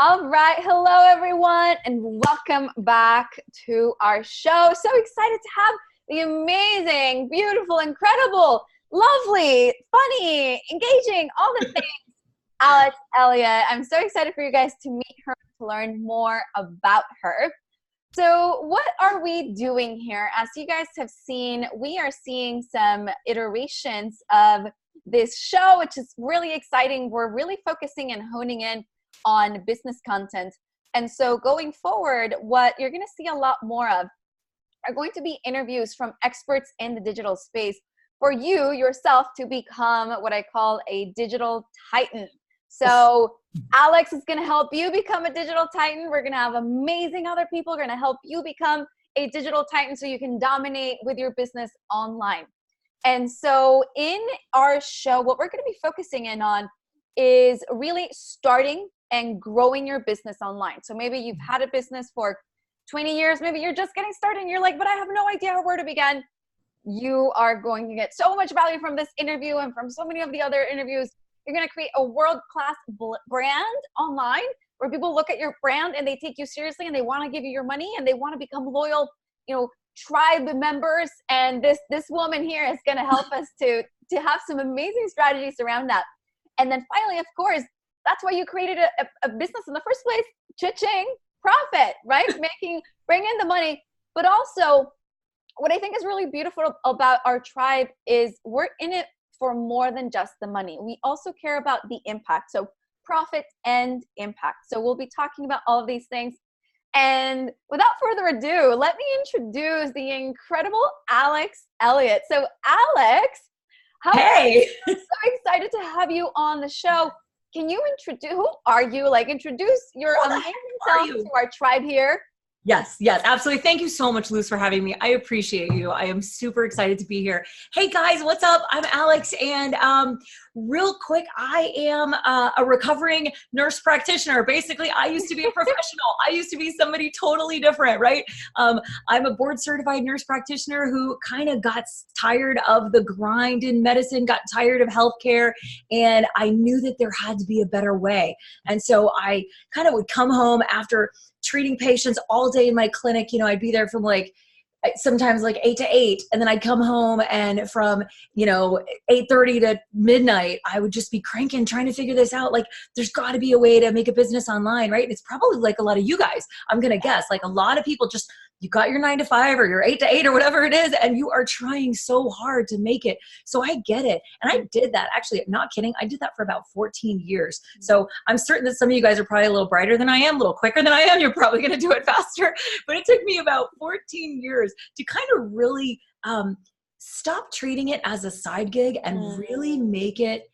All right. Hello, everyone, and welcome back to our show. So excited to have the amazing, beautiful, incredible, lovely, funny, engaging, all the things, Alex, Elliot. I'm so excited for you guys to meet her, to learn more about her. So what are we doing here? As you guys have seen, we are seeing some iterations of this show, which is really exciting. We're really focusing and honing in on business content. And so going forward, what you're going to see a lot more of are going to be interviews from experts in the digital space for you yourself to become what I call a digital titan. So Alex is going to help you become a digital titan. We're going to have amazing other people going to help you become a digital titan so you can dominate with your business online. And so in our show, what we're going to be focusing in on is really starting and growing your business online. So maybe you've had a business for 20 years, maybe you're just getting started and you're like, but I have no idea where to begin. You are going to get so much value from this interview and from so many of the other interviews. You're going to create a world-class brand online where people look at your brand and they take you seriously and they want to give you your money and they want to become loyal, tribe members. And this woman here is going to help us to have some amazing strategies around that. And then finally, of course, that's why you created a business in the first place. Cha-ching, profit, right? Bring in the money. But also, what I think is really beautiful about our tribe is we're in it for more than just the money. We also care about the impact. So profit and impact. So we'll be talking about all of these things. And without further ado, let me introduce the incredible Alex Elliot. So Alex, hey, I'm so excited to have you on the show. Can you introduce, who are you? Introduce your amazing self to our tribe here. Yes, absolutely. Thank you so much, Luz, for having me. I appreciate you. I am super excited to be here. Hey guys, what's up? I'm Alex, and real quick, I am a recovering nurse practitioner. Basically, I used to be a professional. I used to be somebody totally different, right? I'm a board certified nurse practitioner who kind of got tired of the grind in medicine, got tired of healthcare, and I knew that there had to be a better way. And so I kind of would come home after treating patients all day in my clinic. I'd be there from sometimes 8 to 8, and then I'd come home, and from 8:30 to midnight I would just be cranking, trying to figure this out. There's got to be a way to make a business online, right? And it's probably like a lot of you guys, I'm gonna guess, a lot of people just, you got your 9 to 5 or your 8 to 8 or whatever it is, and you are trying so hard to make it. So I get it. And I did that, actually, not kidding, I did that for about 14 years. So I'm certain that some of you guys are probably a little brighter than I am, a little quicker than I am. You're probably going to do it faster. But it took me about 14 years to kind of really stop treating it as a side gig and really make it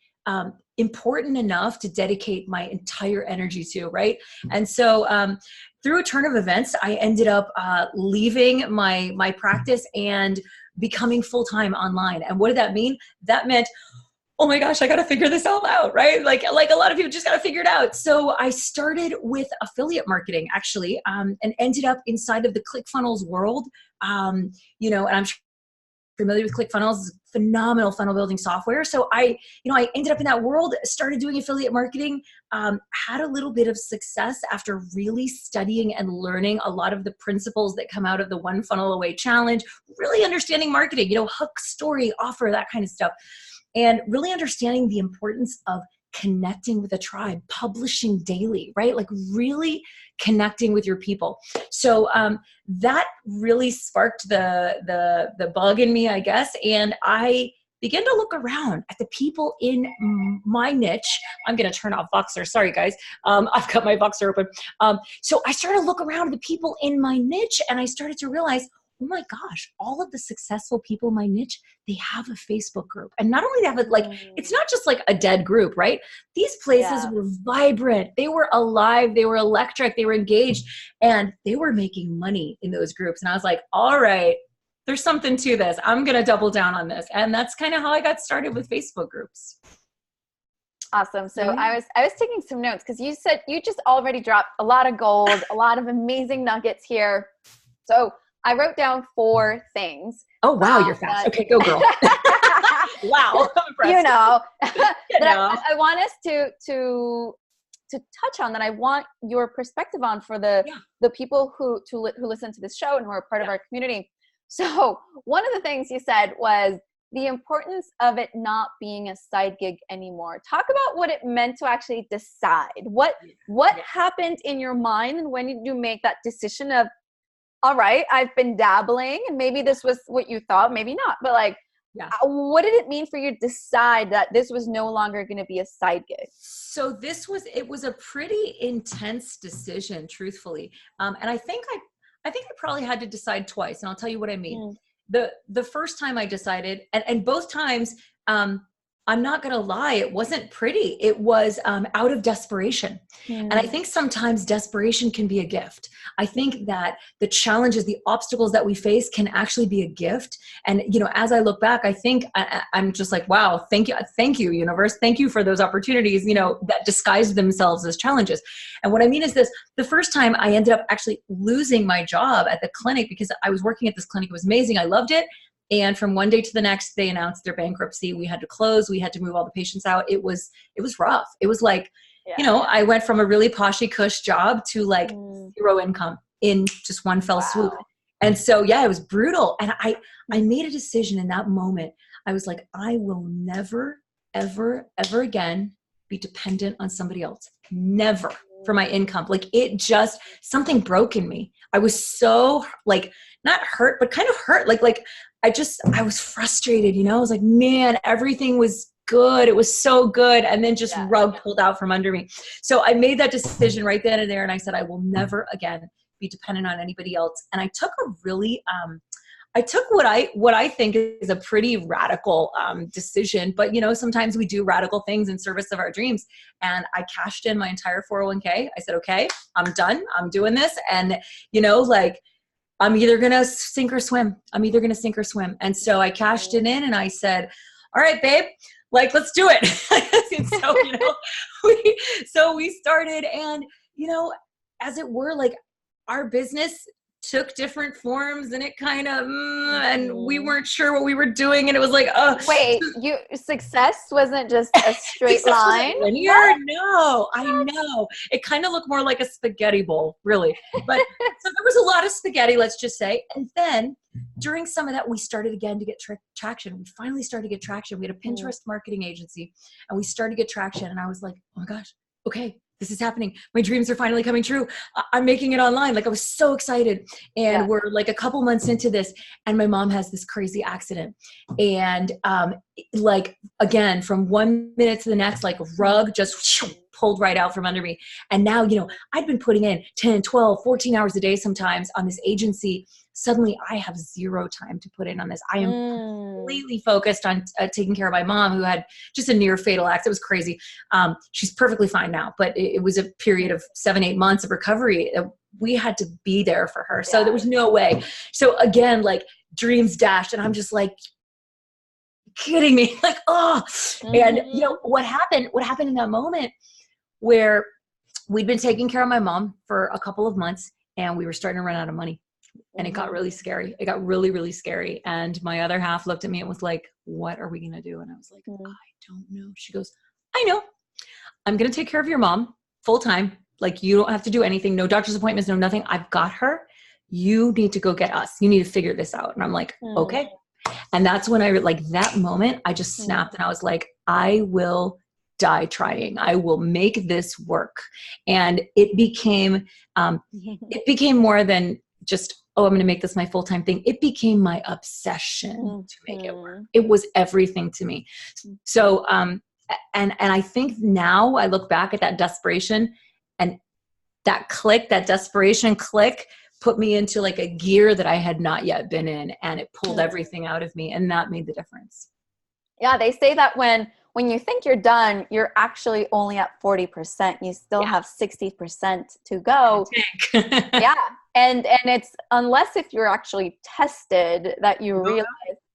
important enough to dedicate my entire energy to, right? And so through a turn of events, I ended up leaving my practice and becoming full-time online. And what did that mean? That meant, oh my gosh, I got to figure this all out, right? Like a lot of people just got to figure it out. So I started with affiliate marketing, actually, and ended up inside of the ClickFunnels world. And I'm familiar with ClickFunnels, phenomenal funnel building software. So I ended up in that world, started doing affiliate marketing, had a little bit of success after really studying and learning a lot of the principles that come out of the One Funnel Away challenge, really understanding marketing, hook, story, offer, that kind of stuff. And really understanding the importance of connecting with a tribe, publishing daily, right? Really connecting with your people. So that really sparked the bug in me, I guess. And I began to look around at the people in my niche. I'm going to turn off Voxer. Sorry, guys. I've got my Voxer open. So I started to look around at the people in my niche, and I started to realize, oh my gosh, all of the successful people in my niche, they have a Facebook group. And not only have it, it's not just a dead group, right? These places were vibrant. They were alive. They were electric. They were engaged, and they were making money in those groups. And I was like, all right, there's something to this. I'm going to double down on this. And that's kind of how I got started with Facebook groups. Awesome. So I was taking some notes because you said you just already dropped a lot of gold, a lot of amazing nuggets here. So I wrote down 4 things. Oh, wow. You're fast. Okay, go girl. Wow. I'm impressed. I want us to to touch on that I want your perspective on for the people who listen to this show and who are part of our community. So one of the things you said was the importance of it not being a side gig anymore. Talk about what it meant to actually decide. What happened in your mind, and when did you make that decision of, all right, I've been dabbling, and maybe this was what you thought, maybe not, but like, what did it mean for you to decide that this was no longer going to be a side gig? So it was a pretty intense decision, truthfully. And I think I probably had to decide twice, and I'll tell you what I mean. The first time I decided, and both times, I'm not going to lie, it wasn't pretty. It was out of desperation. And I think sometimes desperation can be a gift. I think that the challenges, the obstacles that we face can actually be a gift. And, you know, as I look back, I think I'm just like, wow, thank you, universe. Thank you for those opportunities, you know, that disguised themselves as challenges. And what I mean is this: the first time I ended up actually losing my job at the clinic, because I was working at this clinic. It was amazing. I loved it. And from one day to the next, they announced their bankruptcy. We had to close. We had to move all the patients out. It was rough. It was like, you know, I went from a really poshy cush job to like zero income in just one fell swoop. And so, yeah, it was brutal. And I made a decision in that moment. I was like, I will never, ever, ever again be dependent on somebody else. Never, for my income. Like, it just, something broke in me. I was so like, not hurt, but kind of hurt. Like I was frustrated, you know. I was like, man, everything was good. It was so good. And then just rug pulled out from under me. So I made that decision right then and there. And I said, I will never again be dependent on anybody else. And I took a really, I took what I think is a pretty radical decision, but you know, sometimes we do radical things in service of our dreams. And I cashed in my entire 401k. I said, okay, I'm done. I'm doing this. And you know, like, I'm either going to sink or swim. And so I cashed it in and I said, all right, babe, like, let's do it. And so, you know, we started, and, you know, as it were, like, our business took different forms, and it kind of, and we weren't sure what we were doing. And it was like, wait, success wasn't just a straight line? Linear? No, I know. It kind of looked more like a spaghetti bowl, really. But so there was a lot of spaghetti, let's just say. And then during some of that, we started again to get traction. We finally started to get traction. We had a Pinterest marketing agency, and we started to get traction. And I was like, oh my gosh, okay, this is happening. My dreams are finally coming true. I'm making it online. Like, I was so excited. And we're like a couple months into this, and my mom has this crazy accident. And like, again, from 1 minute to the next, like a rug just pulled right out from under me. And now, you know, I'd been putting in 10, 12, 14 hours a day sometimes on this agency. Suddenly I have zero time to put in on this. I am completely focused on taking care of my mom, who had just a near fatal accident. It was crazy. She's perfectly fine now, but it was a period of 7-8 months of recovery. We had to be there for her. So there was no way. So again, like, dreams dashed, and I'm just like, kidding me? Like, and you know, what happened in that moment where we'd been taking care of my mom for a couple of months, and we were starting to run out of money. And it got really scary. It got really, really scary. And my other half looked at me and was like, what are we going to do? And I was like, I don't know. She goes, I know. I'm going to take care of your mom full time. Like, you don't have to do anything. No doctor's appointments, no nothing. I've got her. You need to go get us. You need to figure this out. And I'm like, okay. And that's when that moment, I just snapped, and I was like, I will die trying. I will make this work. And it became more than just, I'm going to make this my full-time thing. It became my obsession to make it work. It was everything to me. So, and I think now I look back at that desperation, and that desperation click put me into like a gear that I had not yet been in, and it pulled everything out of me, and that made the difference. Yeah. They say that when you think you're done, you're actually only at 40%. You still have 60% to go. Yeah. And it's, unless if you're actually tested, that you realize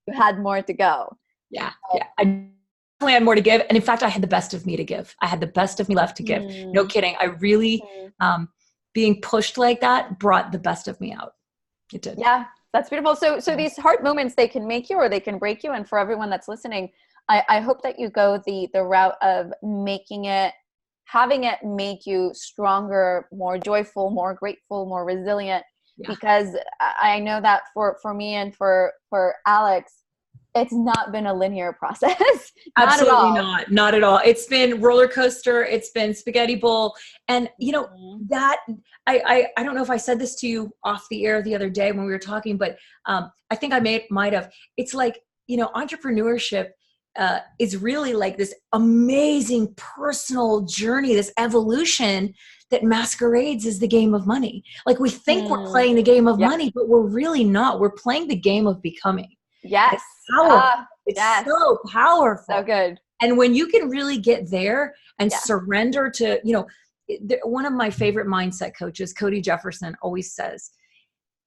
you had more to go. Yeah. Yeah. I definitely had more to give. And in fact, I had the best of me to give. I had the best of me left to give. No kidding. I really, being pushed like that brought the best of me out. It did. Yeah. That's beautiful. So these hard moments, they can make you or they can break you. And for everyone that's listening, I hope that you go the route of making it having it make you stronger, more joyful, more grateful, more resilient. Yeah. Because I know that for me and for Alex, it's not been a linear process. Absolutely not. Not at all. It's been roller coaster. It's been spaghetti bowl. And you know, that I don't know if I said this to you off the air the other day when we were talking, but I think I might have. It's like, you know, entrepreneurship is really like this amazing personal journey, this evolution that masquerades as the game of money. Like we think we're playing the game of money, but we're really not. We're playing the game of becoming. Yes. It's powerful. It's so powerful. So good. And when you can really get there and surrender to, you know, one of my favorite mindset coaches, Cody Jefferson, always says,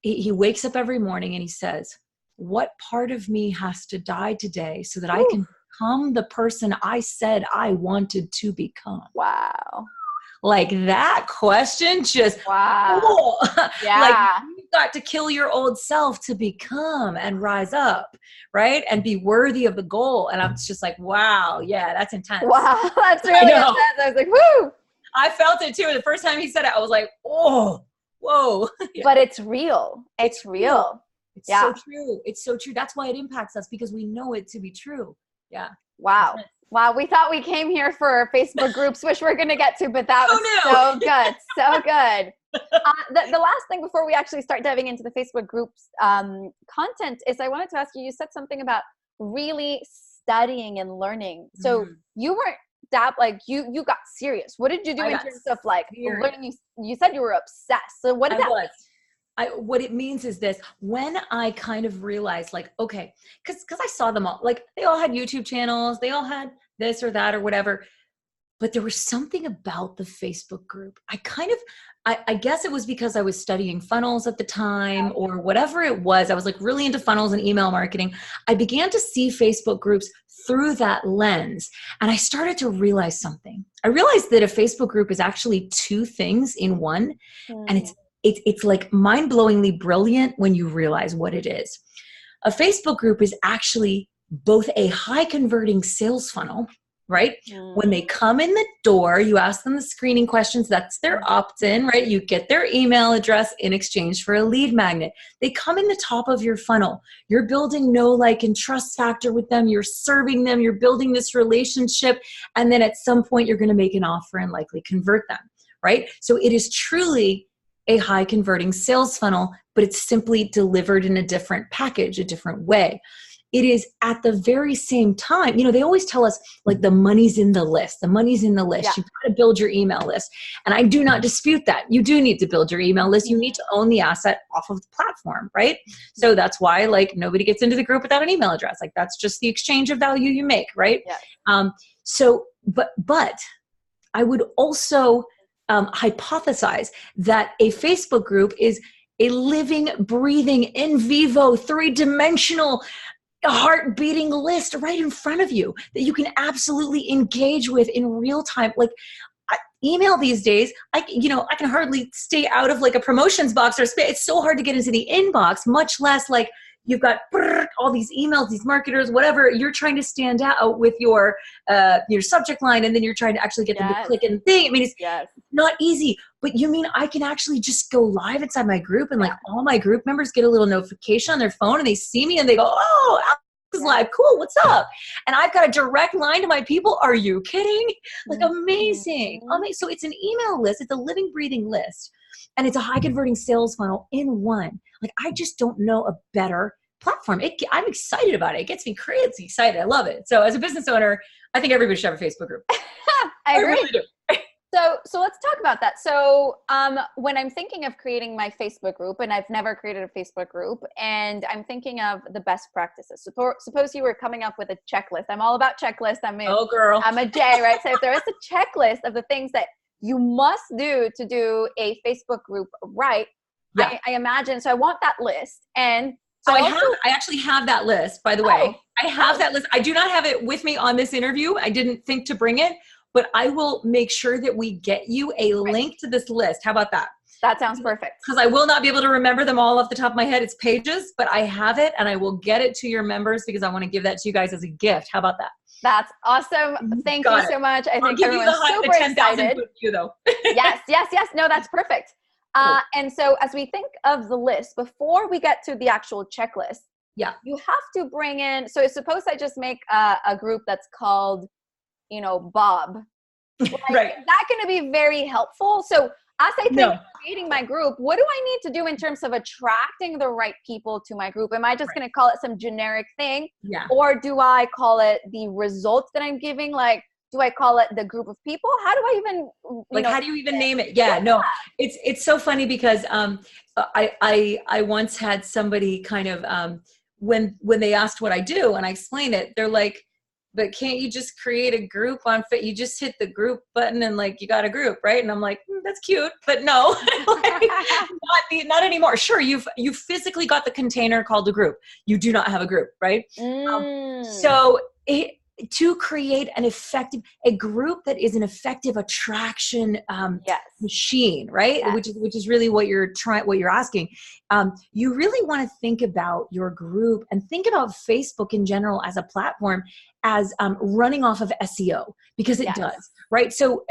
he wakes up every morning and he says, what part of me has to die today so that I can become the person I said I wanted to become? Wow. Like that question just, wow. Yeah. Like you've got to kill your old self to become and rise up, right? And be worthy of the goal. And I'm just like, wow, yeah, that's intense. Wow, that's really intense. I was like, whoo. I felt it too. The first time he said it, I was like, oh, whoa. Yeah. But it's real. It's real. It's so true. It's so true. That's why it impacts us, because we know it to be true. Yeah. Wow. Wow, we thought we came here for Facebook groups, which we're going to get to, but that was so good. So good. The last thing before we actually start diving into the Facebook groups content is I wanted to ask you, you said something about really studying and learning. So you weren't you got serious. What did you do in terms of like learning? You said you were obsessed. So what did that mean? What it means is this: when I kind of realized, like, okay, because I saw them all, like they all had YouTube channels, they all had this or that or whatever, but there was something about the Facebook group. I guess it was because I was studying funnels at the time or whatever it was. I was like really into funnels and email marketing. I began to see Facebook groups through that lens, and I started to realize something. I realized that a Facebook group is actually two things in one, and it's like mind-blowingly brilliant when you realize what it is. A Facebook group is actually both a high converting sales funnel, right? When they come in the door, you ask them the screening questions. That's their opt-in, right? You get their email address in exchange for a lead magnet. They come in the top of your funnel. You're building know, like, and trust factor with them. You're serving them. You're building this relationship. And then at some point, you're going to make an offer and likely convert them, right? So it is truly a high converting sales funnel, but it's simply delivered in a different package, a different way. It is at the very same time, you know, they always tell us like the money's in the list. The money's in the list. You've got to build your email list. And I do not dispute that. You do need to build your email list. You need to own the asset off of the platform, right? So that's why like nobody gets into the group without an email address. Like that's just the exchange of value you make, right? But I would also hypothesize that a Facebook group is a living, breathing, in vivo, three-dimensional, heart-beating list right in front of you that you can absolutely engage with in real time. Like email these days, I can hardly stay out of like a promotions box, or it's so hard to get into the inbox, much less like you've got all these emails, these marketers, whatever. You're trying to stand out with your subject line, and then you're trying to actually get them to click and thing. I mean, it's not easy. But you mean I can actually just go live inside my group, and like all my group members get a little notification on their phone, and they see me and they go, "Oh, Alex is live. Cool. What's up?" And I've got a direct line to my people. Are you kidding? Like amazing. So it's an email list. It's a living, breathing list. And it's a high converting sales funnel in one. Like I just don't know a better platform. I'm excited about it. It gets me crazy excited. I love it. So as a business owner, I think everybody should have a Facebook group. I agree. Really do. So let's talk about that. So when I'm thinking of creating my Facebook group, and I've never created a Facebook group, and I'm thinking of the best practices. Suppose you were coming up with a checklist. I'm all about checklists. I'm a J, right? So if there is a checklist of the things that you must do to do a Facebook group right, I imagine. So I want that list. And so I actually have that list, by the way. I have that list. I do not have it with me on this interview. I didn't think to bring it, but I will make sure that we get you a link to this list. How about that? That sounds perfect. Because I will not be able to remember them all off the top of my head. It's pages, but I have it, and I will get it to your members because I want to give that to you guys as a gift. How about that? That's awesome. Thank you so much. I think everyone's super excited. You though. Yes. No, that's perfect. Cool. And so as we think of the list, before we get to the actual checklist, you have to bring in, so suppose I just make a group that's called, Bob. Right. Is that going to be very helpful? So as I think of creating my group, what do I need to do in terms of attracting the right people to my group? Am I just going to call it some generic thing? Yeah. Or do I call it the results that I'm giving? Like, do I call it the group of people? How do I even, how do you even name it? Yeah, no, it's so funny because I once had somebody kind of, when they asked what I do and I explained it, they're like, but can't you just create a group on Fit? You just hit the group button and like, you got a group, right? And I'm like, that's cute, but no, not anymore. Sure. You've physically got the container called a group. You do not have a group, right? So to create a group that is an effective attraction machine, right? Yes. Which is really what you're asking. You really want to think about your group and think about Facebook in general as a platform as running off of SEO, because it does, right? So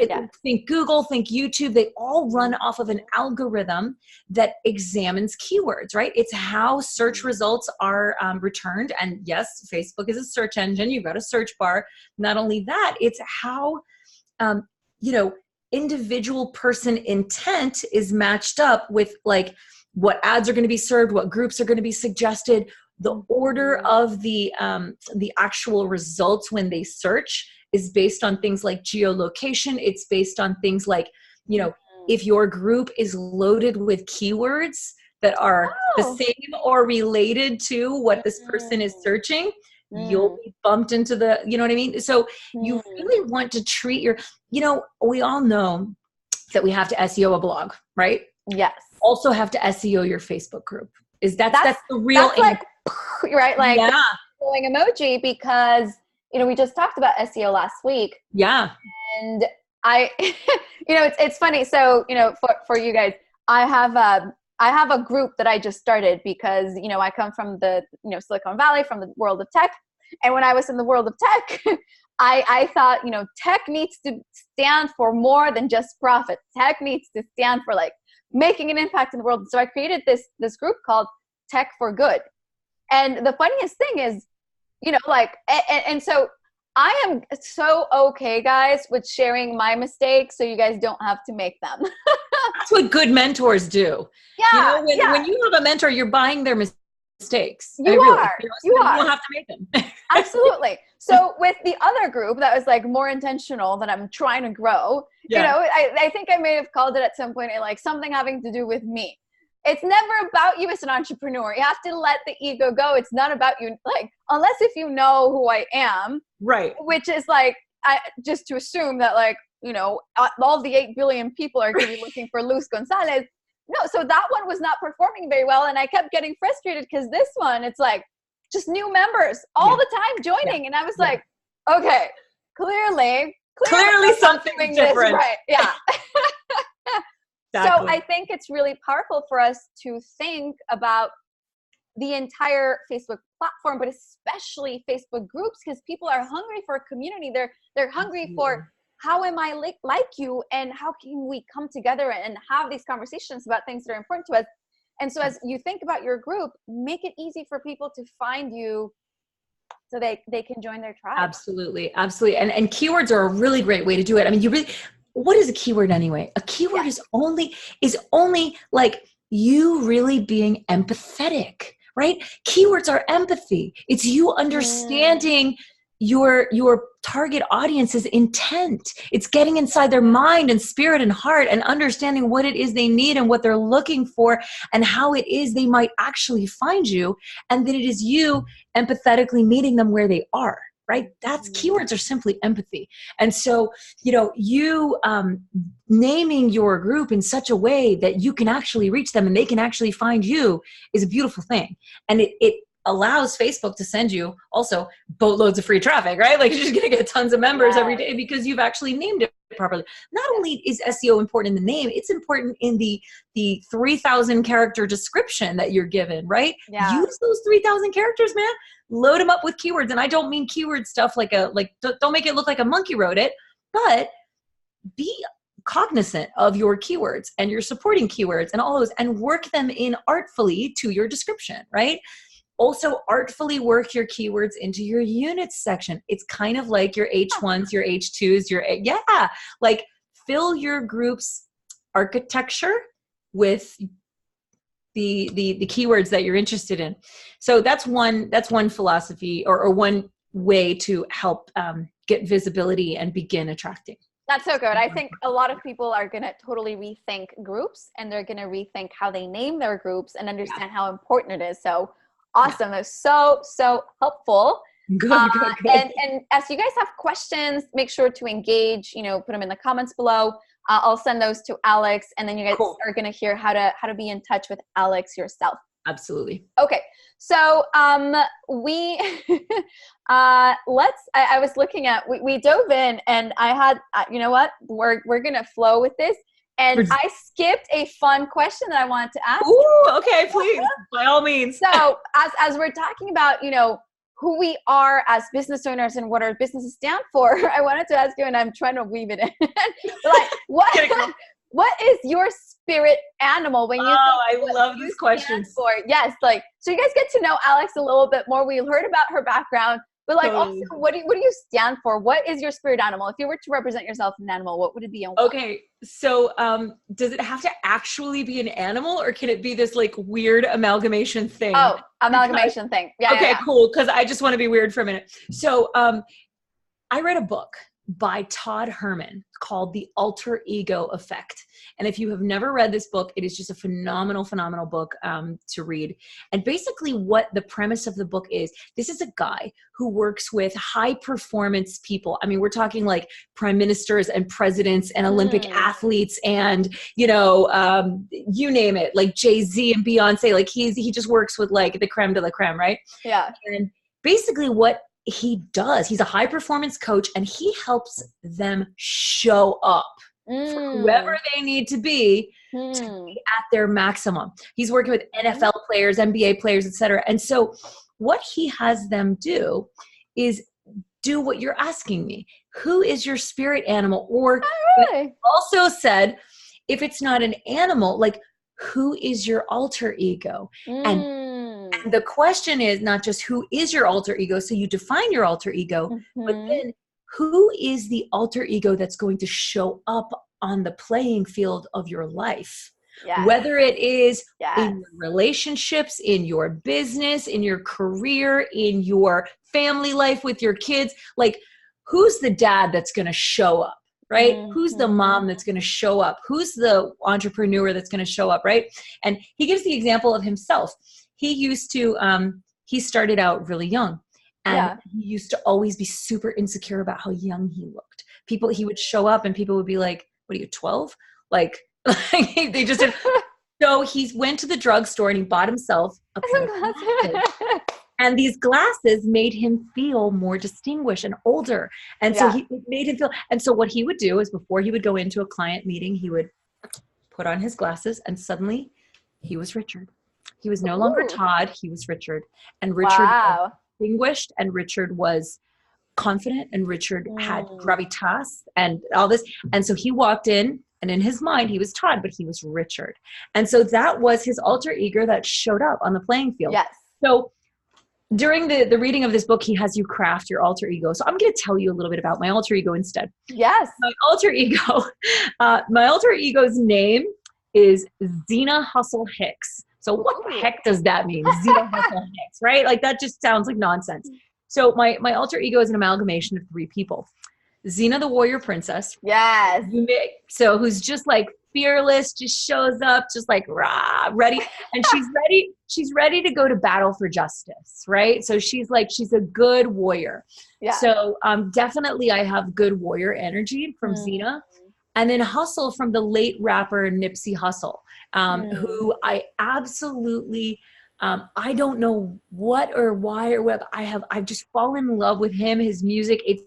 think Google, think YouTube, they all run off of an algorithm that examines keywords, right? It's how search results are returned. And yes, Facebook is a search engine. You've got a search bar. Not only that, it's how, individual person intent is matched up with like what ads are going to be served, what groups are going to be suggested. The order of the actual results when they search is based on things like geolocation. It's based on things like, if your group is loaded with keywords that are the same or related to what this person is searching, you'll be bumped into the, you know what I mean? So you really want to treat your, we all know that we have to SEO a blog, right? Yes. Also have to SEO your Facebook group. That's the real right? Like going emoji, because we just talked about SEO last week. Yeah. And I it's funny. So, for you guys, I have a group that I just started because, I come from the, Silicon Valley, from the world of tech. And when I was in the world of tech, I thought, tech needs to stand for more than just profit. Tech needs to stand for like making an impact in the world. So I created this group called Tech for Good. And the funniest thing is, and so I am so okay, guys, with sharing my mistakes so you guys don't have to make them. That's what good mentors do. Yeah. When you have a mentor, you're buying their mistakes. You are. You don't have to make them. Absolutely. So with the other group that was like more intentional, that I'm trying to grow, I think I may have called it at some point like something having to do with me. It's never about you as an entrepreneur. You have to let the ego go. It's not about you, like, unless if you know who I am, right? Which is like, just to assume that like, all the 8 billion people are going to be looking for Luz Gonzalez. No, so that one was not performing very well. And I kept getting frustrated because this one, it's like just new members all the time joining. And I was like, okay, clearly something's different. Right. Yeah. Exactly. So I think it's really powerful for us to think about the entire Facebook platform, but especially Facebook groups, because people are hungry for a community. They're hungry for, how am I like you, and how can we come together and have these conversations about things that are important to us? And so as you think about your group, make it easy for people to find you so they can join their tribe. Absolutely. And keywords are a really great way to do it. I mean, what is a keyword anyway? A keyword is only like you really being empathetic, right? Keywords are empathy. It's you understanding your target audience's intent. It's getting inside their mind and spirit and heart and understanding what it is they need and what they're looking for and how it is they might actually find you. And then it is you empathetically meeting them where they are. Right? That's keywords are simply empathy. And so, you naming your group in such a way that you can actually reach them and they can actually find you is a beautiful thing. And it allows Facebook to send you also boatloads of free traffic, right? Like you're just going to get tons of members every day because you've actually named it properly. Not only is SEO important in the name, it's important in the 3,000 character description that you're given, right? Yeah. Use those 3,000 characters, man. Load them up with keywords. And I don't mean keyword stuff like don't make it look like a monkey wrote it, but be cognizant of your keywords and your supporting keywords and all those, and work them in artfully to your description, right? Also artfully work your keywords into your units section. It's kind of like your H1s, your H2s, like fill your group's architecture with the keywords that you're interested in. So that's one philosophy or one way to help get visibility and begin attracting. That's so good. I think a lot of people are going to totally rethink groups, and they're going to rethink how they name their groups and understand how important it is. So awesome. That was so helpful. Good. And as you guys have questions, make sure to engage, put them in the comments below. I'll send those to Alex, and then you guys are going to hear how to be in touch with Alex yourself. Absolutely. Okay. So we I was looking at, we dove in, and I had, you know what, we're going to flow with this. And I skipped a fun question that I wanted to ask. Ooh, okay, please, by all means. So as we're talking about, who we are as business owners and what our businesses stand for, I wanted to ask you, and I'm trying to weave it in. Like, what is your spirit animal when you think I love this question. Yes, so you guys get to know Alex a little bit more. We heard about her background, but also what do you stand for? What is your spirit animal? If you were to represent yourself as an animal, what would it be? And why? Okay, so does it have to actually be an animal, or can it be this like weird amalgamation thing? Oh, amalgamation thing. Yeah. Okay, yeah. Cool. Because I just want to be weird for a minute. So I read a book by Todd Herman called The Alter Ego Effect. And if you have never read this book, it is just a phenomenal book to read. And basically what the premise of the book is, this is a guy who works with high performance people. I mean, we're talking like prime ministers and presidents and Olympic athletes and, you name it, like Jay-Z and Beyonce. Like he just works with like the creme de la creme, right? Yeah. And basically what he does, he's a high performance coach, and he helps them show up for whoever they need to be at their maximum. He's working with NFL players, NBA players, etc. And so what he has them do is do what you're asking me. Who is your spirit animal? Or also said, if it's not an animal, like who is your alter ego? And the question is not just who is your alter ego, so you define your alter ego, but then who is the alter ego that's going to show up on the playing field of your life? Yes. Whether it is in your relationships, in your business, in your career, in your family life with your kids, like who's the dad that's going to show up? Right? Who's the mom that's going to show up? Who's the entrepreneur that's going to show up? Right? And he gives the example of himself. He used to, he started out really young, and he used to always be super insecure about how young he looked. He would show up and people would be like, what are you, 12? Like they just did. So he went to the drugstore and he bought himself a pair of glasses. And these glasses made him feel more distinguished and older. And so it made him feel, and so what he would do is before he would go into a client meeting, he would put on his glasses, and suddenly he was Richard. He was no longer Todd, he was Richard. And Richard was distinguished, and Richard was confident, and Richard had gravitas and all this. And so he walked in, and in his mind, he was Todd, but he was Richard. And so that was his alter ego that showed up on the playing field. Yes. So during the reading of this book, he has you craft your alter ego. So I'm going to tell you a little bit about my alter ego instead. Yes. My alter ego's name is Zena Hustle Hicks. So what the heck does that mean? Zena Hustle Hicks, right? Like that just sounds like nonsense. So my alter ego is an amalgamation of 3 people. Xena the warrior princess. Yes. So who's just like fearless, just shows up, just like rah, ready. And she's ready to go to battle for justice, right? So she's a good warrior. Yeah. So definitely I have good warrior energy from Xena. And then Hustle from the late rapper Nipsey Hussle, who I absolutely I don't know what or why or what I've just fallen in love with him, his music. It's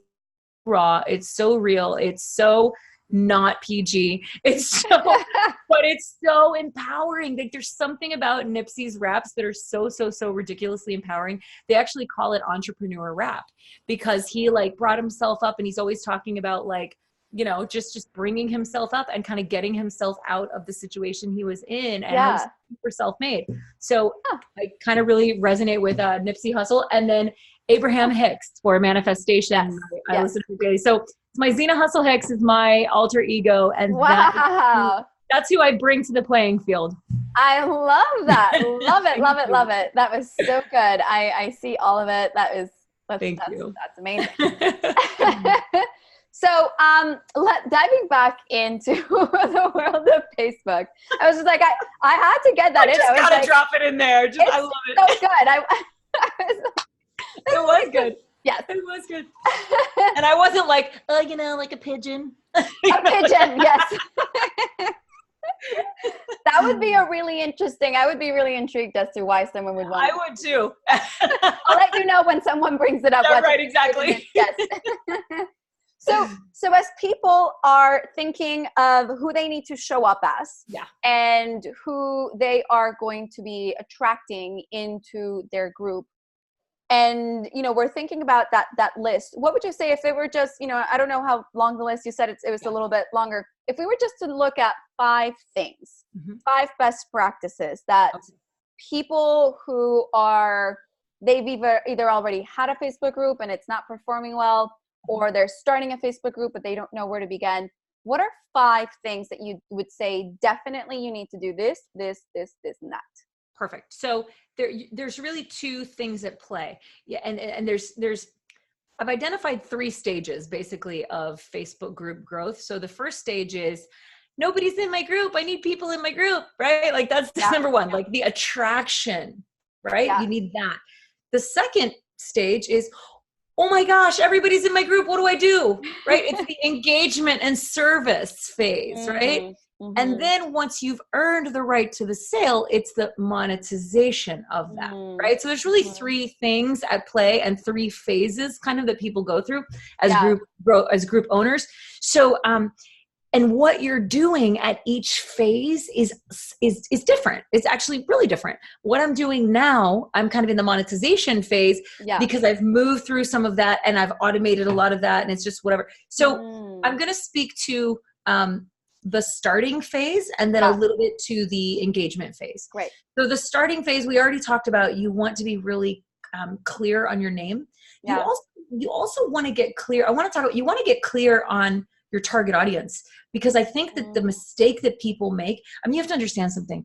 raw, it's so real, it's so not PG. But it's so empowering. Like there's something about Nipsey's raps that are so ridiculously empowering. They actually call it entrepreneur rap because he like brought himself up and he's always talking about like, you know, just bringing himself up and kind of getting himself out of the situation he was in and how he's super self-made. So I kind of really resonate with Nipsey Hussle, and then Abraham Hicks for Manifestation. I listen to daily. So my Zena Hustle Hicks is my alter ego, and that's who I bring to the playing field. I love that. Love it, love it, love it. That was so good. I see all of it. That's amazing. So, diving back into the world of Facebook, I was just like, I had to get that in. I just gotta drop it in there. I love it. So good. It was good. Yes, it was good. And I wasn't like, you know, like a pigeon. A pigeon, yes. That would be I would be really intrigued as to why someone would want. I would too. I'll let you know when someone brings it up. Yeah, right, exactly. Yes. So as people are thinking of who they need to show up as, and who they are going to be attracting into their group, and you know, we're thinking about that list. What would you say if it were just, you know, I don't know how long the list, you said it was a little bit longer. If we were just to look at 5 things, 5 best practices that people who they've either already had a Facebook group and it's not performing well, or they're starting a Facebook group but they don't know where to begin. What are 5 things that you would say definitely you need to do this, and that? Perfect. So there's really 2 things at play. Yeah, and there's I've identified 3 stages basically of Facebook group growth. So the first stage is nobody's in my group. I need people in my group, right? Like that's number 1, like the attraction, right? You need that. The second stage is, oh my gosh, everybody's in my group. What do I do? Right? It's the engagement and service phase, right? And then once you've earned the right to the sale, it's the monetization of that, right? So there's really 3 things at play and 3 phases kind of that people go through as group owners. So, and what you're doing at each phase is different. It's actually really different. What I'm doing now, I'm kind of in the monetization phase because I've moved through some of that and I've automated a lot of that and it's just whatever. So I'm going to speak to the starting phase and then a little bit to the engagement phase. Great. So the starting phase, we already talked about, you want to be really clear on your name. You also want to get clear. You want to get clear on your target audience, because I think that the mistake that people make, I mean, you have to understand something.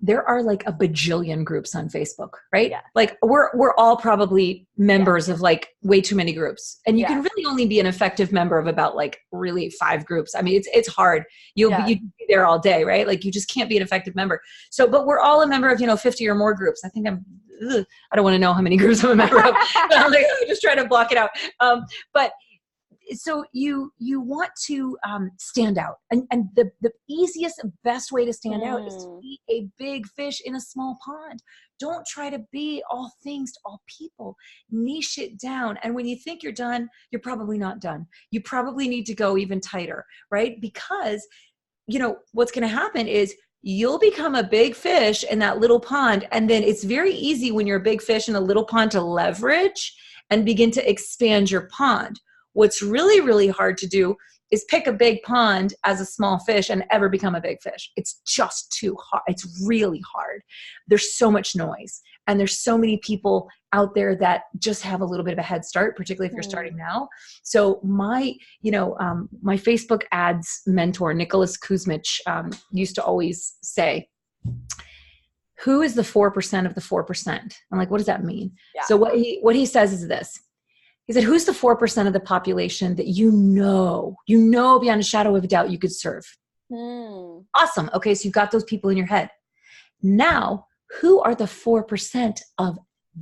There are like a bajillion groups on Facebook, right? Yeah. Like we're all probably members of like way too many groups, and you can really only be an effective member of about like really 5 groups. I mean, it's hard. You'd be there all day, right? Like you just can't be an effective member. So, but we're all a member of, 50 or more groups. I think I don't want to know how many groups I'm a member of. I'm like, just try to block it out. But so you want to stand out, and the easiest, best way to stand out is to be a big fish in a small pond. Don't try to be all things to all people. Niche it down, and when you think you're done, you're probably not done. You probably need to go even tighter, right? Because what's going to happen is you'll become a big fish in that little pond, and then it's very easy when you're a big fish in a little pond to leverage and begin to expand your pond. What's really, really hard to do is pick a big pond as a small fish and ever become a big fish. It's just too hard. It's really hard. There's so much noise, and there's so many people out there that just have a little bit of a head start, particularly if you're starting now. So my Facebook ads mentor, Nicholas Kuzmich, used to always say, who is the 4% of the 4%? I'm like, what does that mean? Yeah. So what he says is this. He said, who's the 4% of the population that you know beyond a shadow of a doubt you could serve? Awesome. Okay, so you've got those people in your head. Now, who are the 4% of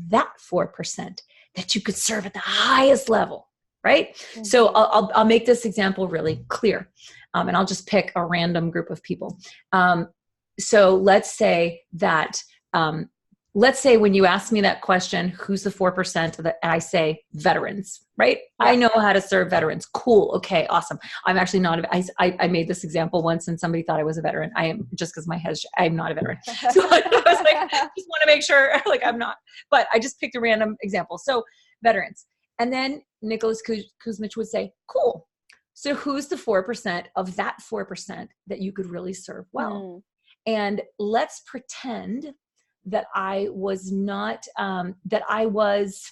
that 4% that you could serve at the highest level, right? So I'll make this example really clear, and I'll just pick a random group of people. So let's say that let's say when you ask me that question, who's the 4% that I say veterans, right? Yeah. I know how to serve veterans. Cool. Okay. Awesome. I'm actually not, I made this example once and somebody thought I was a veteran. I am, just because my head, I'm not a veteran. So I was like, just want to make sure like I'm not, but I just picked a random example. So veterans. And then Nicholas Kuzmich would say, cool. So who's the 4% of that 4% that you could really serve well? And let's pretend that I was not, that I was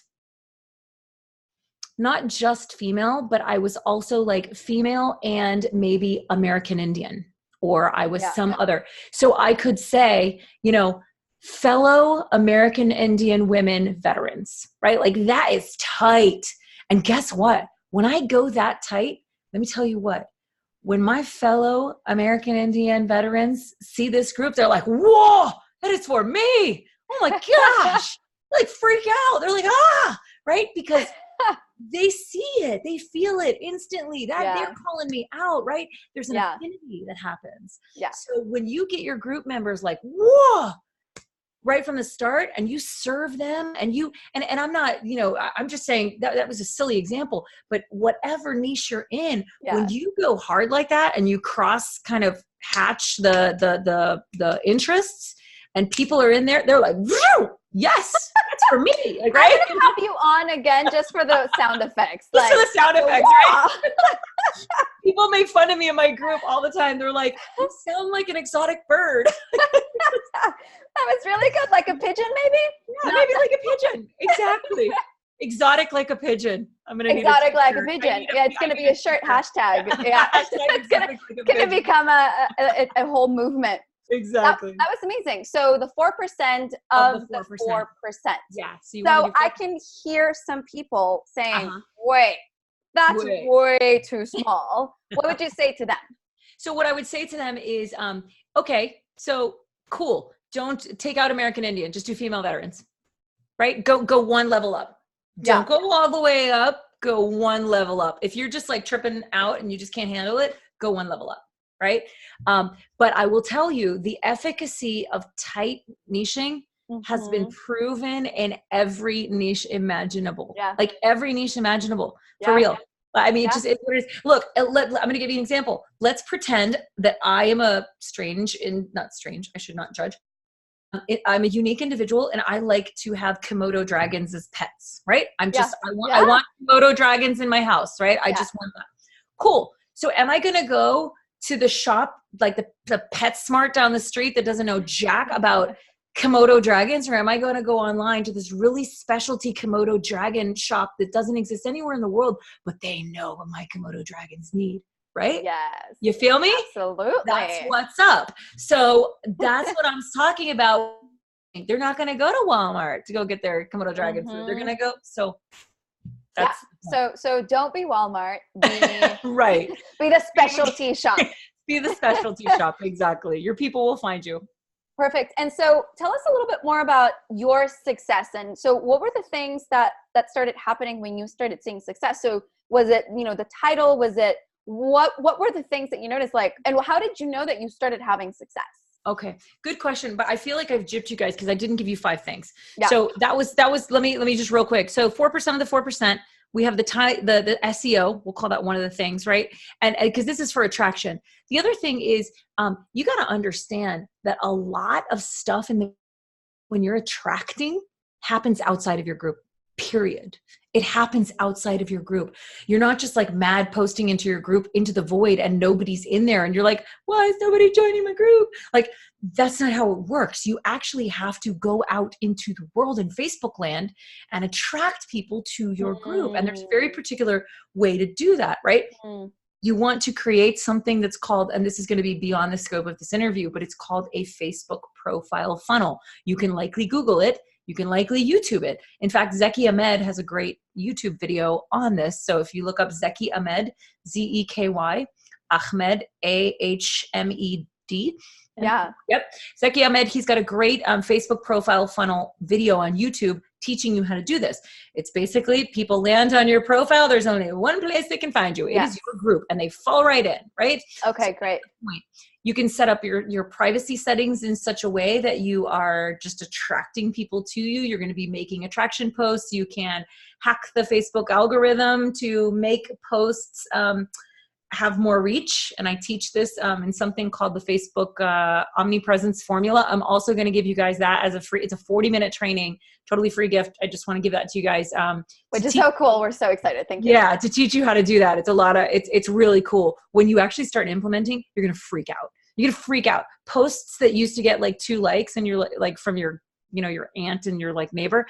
not just female, but I was also like female and maybe American Indian, or I was some other. So I could say, you know, fellow American Indian women veterans, right? Like that is tight. And guess what? When I go that tight, let me tell you what, when my fellow American Indian veterans see this group, they're like, whoa, that is for me. Oh my gosh, like freak out. They're like, ah, right? Because they see it, they feel it instantly. That they're calling me out, right? There's an affinity that happens. Yeah. So when you get your group members like, whoa, right from the start, and you serve them, and you, and I'm not, you know, I'm just saying that was a silly example, but whatever niche you're in, when you go hard like that and you cross kind of hatch the interests, and people are in there, they're like, yes, that's for me. Like, right? I'm going to have you on again just for the sound effects. Just for the sound effects, right? People make fun of me in my group all the time. They're like, you sound like an exotic bird. That was really good. Like a pigeon, maybe? Yeah, maybe like a pigeon. Exactly. Exotic like a pigeon. I'm going to exotic like a pigeon. Yeah, it's going to be a shirt hashtag. Yeah. It's going to become a whole movement. Exactly. That was amazing. So the 4% of the 4%. Yeah. So I can hear some people saying, wait, that's way too small. What would you say to them? So what I would say to them is, okay, so cool. Don't take out American Indian. Just do female veterans, right? Go one level up. Don't go all the way up. Go one level up. If you're just like tripping out and you just can't handle it, go one level up. Right. But I will tell you, the efficacy of tight niching has been proven in every niche imaginable, like every niche imaginable, for real. I mean, it just is what it is. Look, I'm going to give you an example. Let's pretend that I am a not strange. I should not judge. I'm a unique individual, and I like to have Komodo dragons as pets, right? I want Komodo dragons in my house, right? I just want that. Cool. So am I going to go to the shop, like the PetSmart down the street that doesn't know jack about Komodo dragons, or am I going to go online to this really specialty Komodo dragon shop that doesn't exist anywhere in the world, but they know what my Komodo dragons need, right? Yes. You feel me? Absolutely. That's what's up. So that's what I'm talking about. They're not going to go to Walmart to go get their Komodo dragon food. They're going to go. So that's so don't be Walmart. Be right. Be the specialty shop. Be the specialty shop. Exactly. Your people will find you. Perfect. And so tell us a little bit more about your success. And so what were the things that started happening when you started seeing success? So was it, the title? Was it, what were the things that you noticed, like, and how did you know that you started having success? Okay. Good question. But I feel like I've gypped you guys because I didn't give you 5 things. Yeah. So that was, let me just real quick. So 4% of the 4%, we have the SEO, we'll call that one of the things, right? And because this is for attraction. The other thing is, you got to understand that a lot of stuff when you're attracting happens outside of your group, period. It happens outside of your group. You're not just like mad posting into your group, into the void, and nobody's in there. And you're like, why is nobody joining my group? Like, that's not how it works. You actually have to go out into the world in Facebook land and attract people to your group. And there's a very particular way to do that, right? You want to create something that's called, and this is going to be beyond the scope of this interview, but it's called a Facebook profile funnel. You can likely Google it. You can likely YouTube it. In fact, Zeki Ahmed has a great YouTube video on this. So if you look up Zeki Ahmed, Zeky, Ahmed, Ahmed. Yeah. Yep. Zeki Ahmed, he's got a great Facebook profile funnel video on YouTube teaching you how to do this. It's basically people land on your profile. There's only one place they can find you. It is your group, and they fall right in, right? Okay, great. You can set up your privacy settings in such a way that you are just attracting people to you. You're going to be making attraction posts. You can hack the Facebook algorithm to make posts have more reach. And I teach this in something called the Facebook omnipresence formula. I'm also going to give you guys that as a free, it's a 40-minute training, totally free gift. I just want to give that to you guys. Which is so cool. We're so excited. Thank you. Yeah. To teach you how to do that. It's a lot of, it's really cool. When you actually start implementing, you're going to freak out. You're going to freak out. Posts that used to get like 2 likes and you're like from your, you know, your aunt and your like neighbor.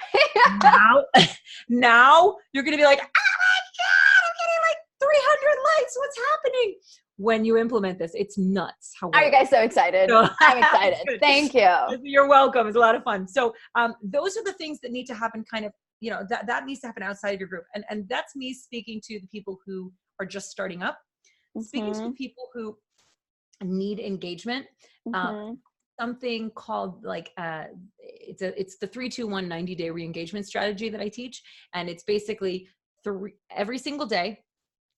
now you're going to be like, oh my God, I'm getting like 300 likes. What's happening? When you implement this, it's nuts. Are you guys so excited? I'm excited. Thank you. You're welcome. It's a lot of fun. So those are the things that need to happen kind of, you know, that needs to happen outside of your group. And that's me speaking to the people who are just starting up, speaking to the people who need engagement. Something called like it's the 3-2-1 90-day re-engagement strategy that I teach. And it's basically every single day.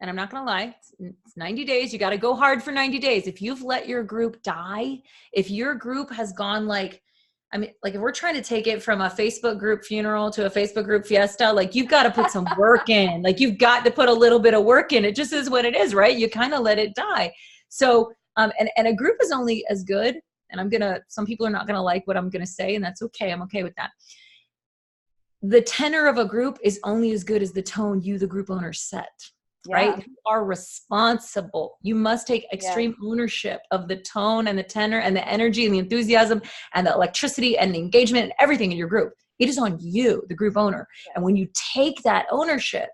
And I'm not going to lie, it's 90 days. You got to go hard for 90 days. If you've let your group die, if your group has gone like, I mean, like if we're trying to take it from a Facebook group funeral to a Facebook group fiesta, like you've got to put some work in, like you've got to put a little bit of work in. It just is what it is, right? You kind of let it die. So, and a group is only as good, and some people are not going to like what I'm going to say, and that's okay. I'm okay with that. The tenor of a group is only as good as the tone you, the group owner, set. Right? You are responsible. You must take extreme ownership of the tone and the tenor and the energy and the enthusiasm and the electricity and the engagement and everything in your group. It is on you, the group owner. And when you take that ownership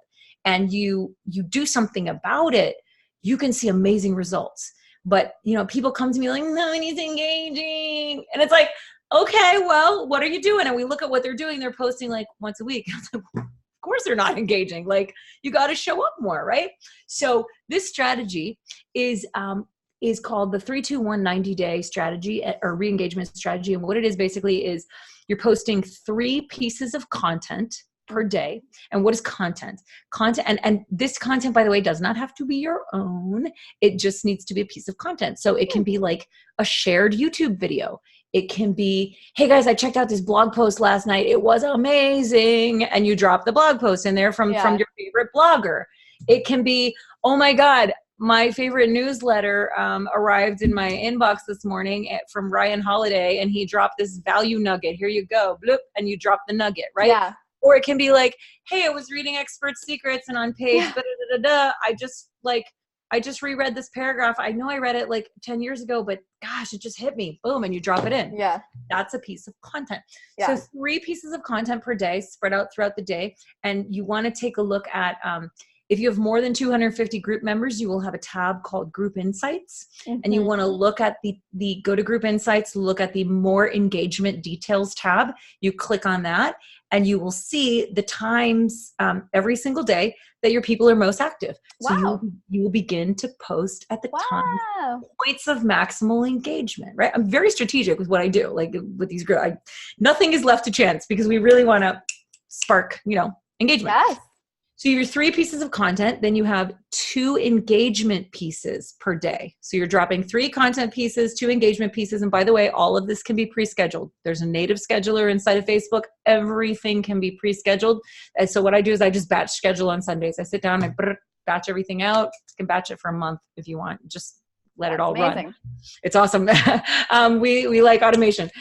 and you do something about it, you can see amazing results. But, you know, people come to me like, no, he's engaging. And it's like, okay, well, what are you doing? And we look at what they're doing. They're posting like once a week. Of course they're not engaging. Like you got to show up more, right? So this strategy is called the 3-2-1 90-day strategy or re-engagement strategy. And what it is basically is you're posting 3 pieces of content per day. And what is content? And this content, by the way, does not have to be your own. It just needs to be a piece of content. So it can be like a shared YouTube video. It can be, hey guys, I checked out this blog post last night. It was amazing. And you drop the blog post in there from your favorite blogger. It can be, oh my God, my favorite newsletter arrived in my inbox this morning from Ryan Holiday, and he dropped this value nugget. Here you go, bloop, and you drop the nugget, right? Yeah. Or it can be like, hey, I was reading Expert Secrets, and on page I just reread this paragraph. I know I read it like 10 years ago, but gosh, it just hit me. Boom, and you drop it in. Yeah. That's a piece of content. Yeah. So 3 pieces of content per day spread out throughout the day. And you want to take a look at, if you have more than 250 group members, you will have a tab called Group Insights. And you want to look at the go to Group Insights, look at the More Engagement Details tab. You click on that and you will see the times every single day that your people are most active. So you will begin to post at the time points of maximal engagement, right? I'm very strategic with what I do, like with these groups. Nothing is left to chance because we really want to spark, engagement. Yes. So your 3 pieces of content, then you have 2 engagement pieces per day. So you're dropping 3 content pieces, 2 engagement pieces. And by the way, all of this can be pre-scheduled. There's a native scheduler inside of Facebook. Everything can be pre-scheduled. And so what I do is I just batch schedule on Sundays. I sit down, I batch everything out. You can batch it for a month if you want. Just let it all run. It's awesome. We like automation.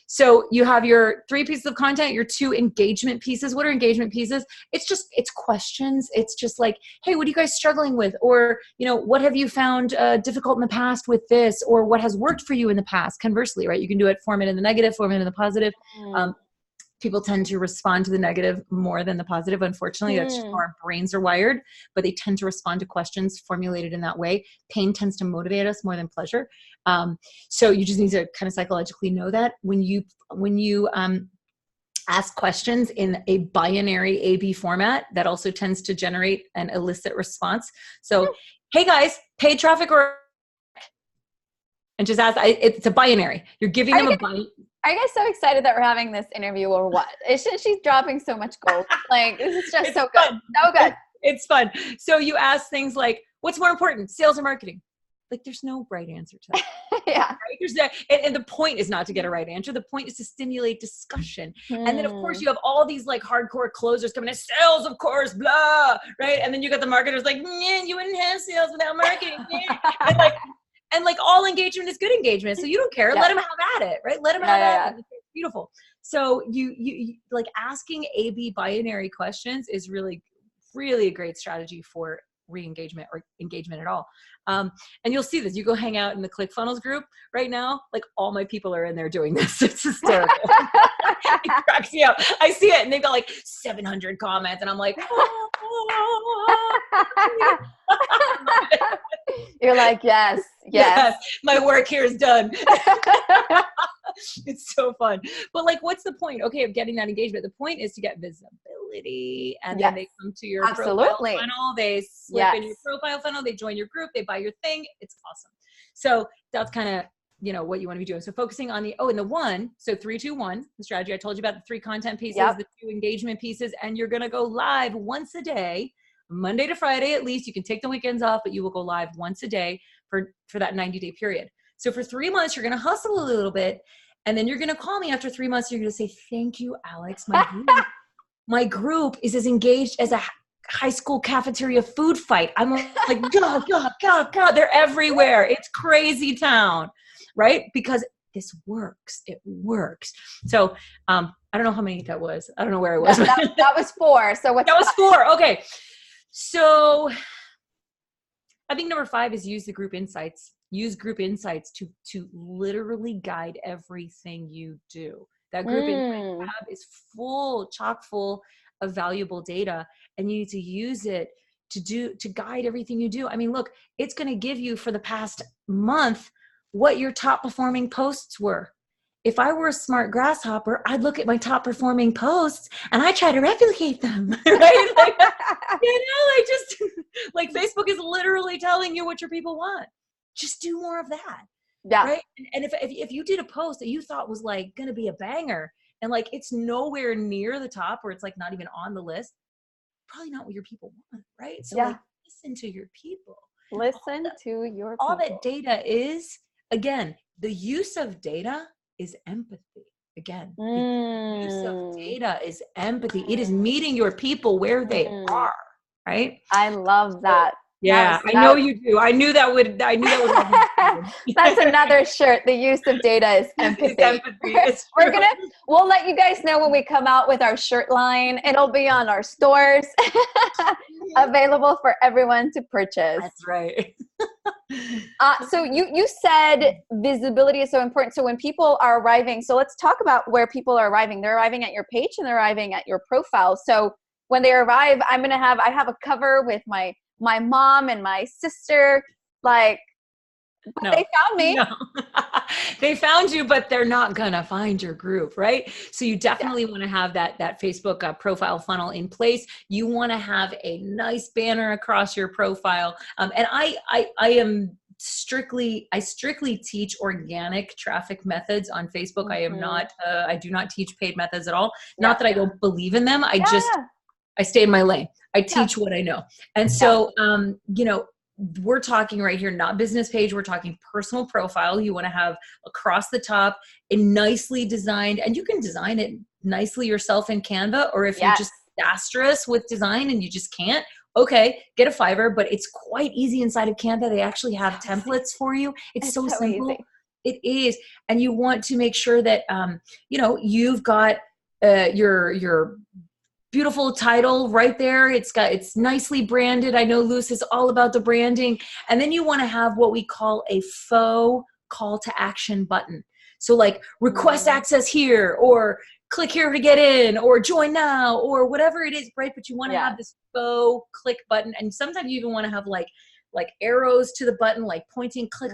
So you have your 3 pieces of content, your 2 engagement pieces. What are engagement pieces? It's questions. It's just like, hey, what are you guys struggling with? Or, what have you found difficult in the past with this? Or what has worked for you in the past? Conversely, right? You can do it, form it in the negative, form it in the positive. People tend to respond to the negative more than the positive. Unfortunately, that's just how our brains are wired, but they tend to respond to questions formulated in that way. Pain tends to motivate us more than pleasure. So you just need to kind of psychologically know that when you ask questions in a binary A/B format, that also tends to generate an illicit response. So, hey guys, paid traffic or, and just ask, it's a binary. You're giving them a binary. Are you guys so excited that we're having this interview or what? She's dropping so much gold. Like, this is just so good. So good. It's fun. So you ask things like, what's more important, sales or marketing? Like there's no right answer to that. Yeah. Right? There's that, and the point is not to get a right answer. The point is to stimulate discussion. And then of course you have all these like hardcore closers coming in, sales, of course, blah, right? And then you got the marketers like, you wouldn't have sales without marketing. And like all engagement is good engagement. So you don't care. Let them have at it, right? Let them have at it. It's beautiful. So you like asking A/B binary questions is really, really a great strategy for re-engagement or engagement at all. And you'll see this. You go hang out in the ClickFunnels group right now. Like all my people are in there doing this. It's hysterical. It cracks me up. I see it and they've got like 700 comments and I'm like, You're like, yes. My work here is done. It's so fun. But like, what's the point? Okay, of getting that engagement. The point is to get visibility, and then they come to your profile funnel. They slip in your profile funnel. They join your group. They buy your thing. It's awesome. So that's kind of, you know, what you want to be doing. So focusing on the, and the one, so 3, 2, 1, the strategy. I told you about the 3 content pieces, the 2 engagement pieces, and you're going to go live once a day, Monday to Friday at least. You can take the weekends off, but you will go live once a day for that 90-day period. So for 3 months, you're going to hustle a little bit. And then you're going to call me after 3 months. You're going to say, thank you, Alex. My group is as engaged as a high school cafeteria food fight. I'm like, God, they're everywhere. It's crazy town, right? Because this works. It works. So I don't know how many that was. I don't know where I was. That was 4. So what's that was 4. Okay. So I think number 5 is use the group insights. Use group insights to literally guide everything you do. That group insights tab is chock full of valuable data, and you need to use it to guide everything you do. I mean, look, it's going to give you for the past month what your top performing posts were. If I were a smart grasshopper, I'd look at my top performing posts and I try to replicate them, right? Like, like just like Facebook is literally telling you what your people want. Just do more of that. Yeah. Right. And if you did a post that you thought was like going to be a banger and like, it's nowhere near the top or it's like not even on the list, probably not what your people want. Right. So like listen to your people. Listen to your people. All that data is, again, the use of data is empathy. Again, the use of data is empathy. It is meeting your people where they are. Right. I love that. Yeah, I know you do. I knew that would happen. That's another shirt. The use of data is empathy. It's empathy. We'll let you guys know when we come out with our shirt line. It'll be on our stores, available for everyone to purchase. That's right. So you said visibility is so important. So when people are arriving, so let's talk about where people are arriving. They're arriving at your page and they're arriving at your profile. So when they arrive, I have a cover with my mom and my sister, like, they found me. No. They found you, but they're not going to find your group, right? So you definitely want to have that Facebook profile funnel in place. You want to have a nice banner across your profile. And I strictly teach organic traffic methods on Facebook. I am not, I do not teach paid methods at all. Not that I don't believe in them. I stay in my lane. I teach what I know. And so, we're talking right here, not business page. We're talking personal profile. You want to have across the top a nicely designed, and you can design it nicely yourself in Canva, or if you're just disastrous with design and you just can't, okay, get a Fiverr, but it's quite easy inside of Canva. They actually have templates for you. It's so simple. Easy. It is. And you want to make sure that, you've got your beautiful title right there. It's nicely branded. I know Luz is all about the branding. And then you want to have what we call a faux call to action button. So like request access here, or click here to get in, or join now, or whatever it is, right? But you want to have this faux click button. And sometimes you even want to have like arrows to the button, like pointing, click,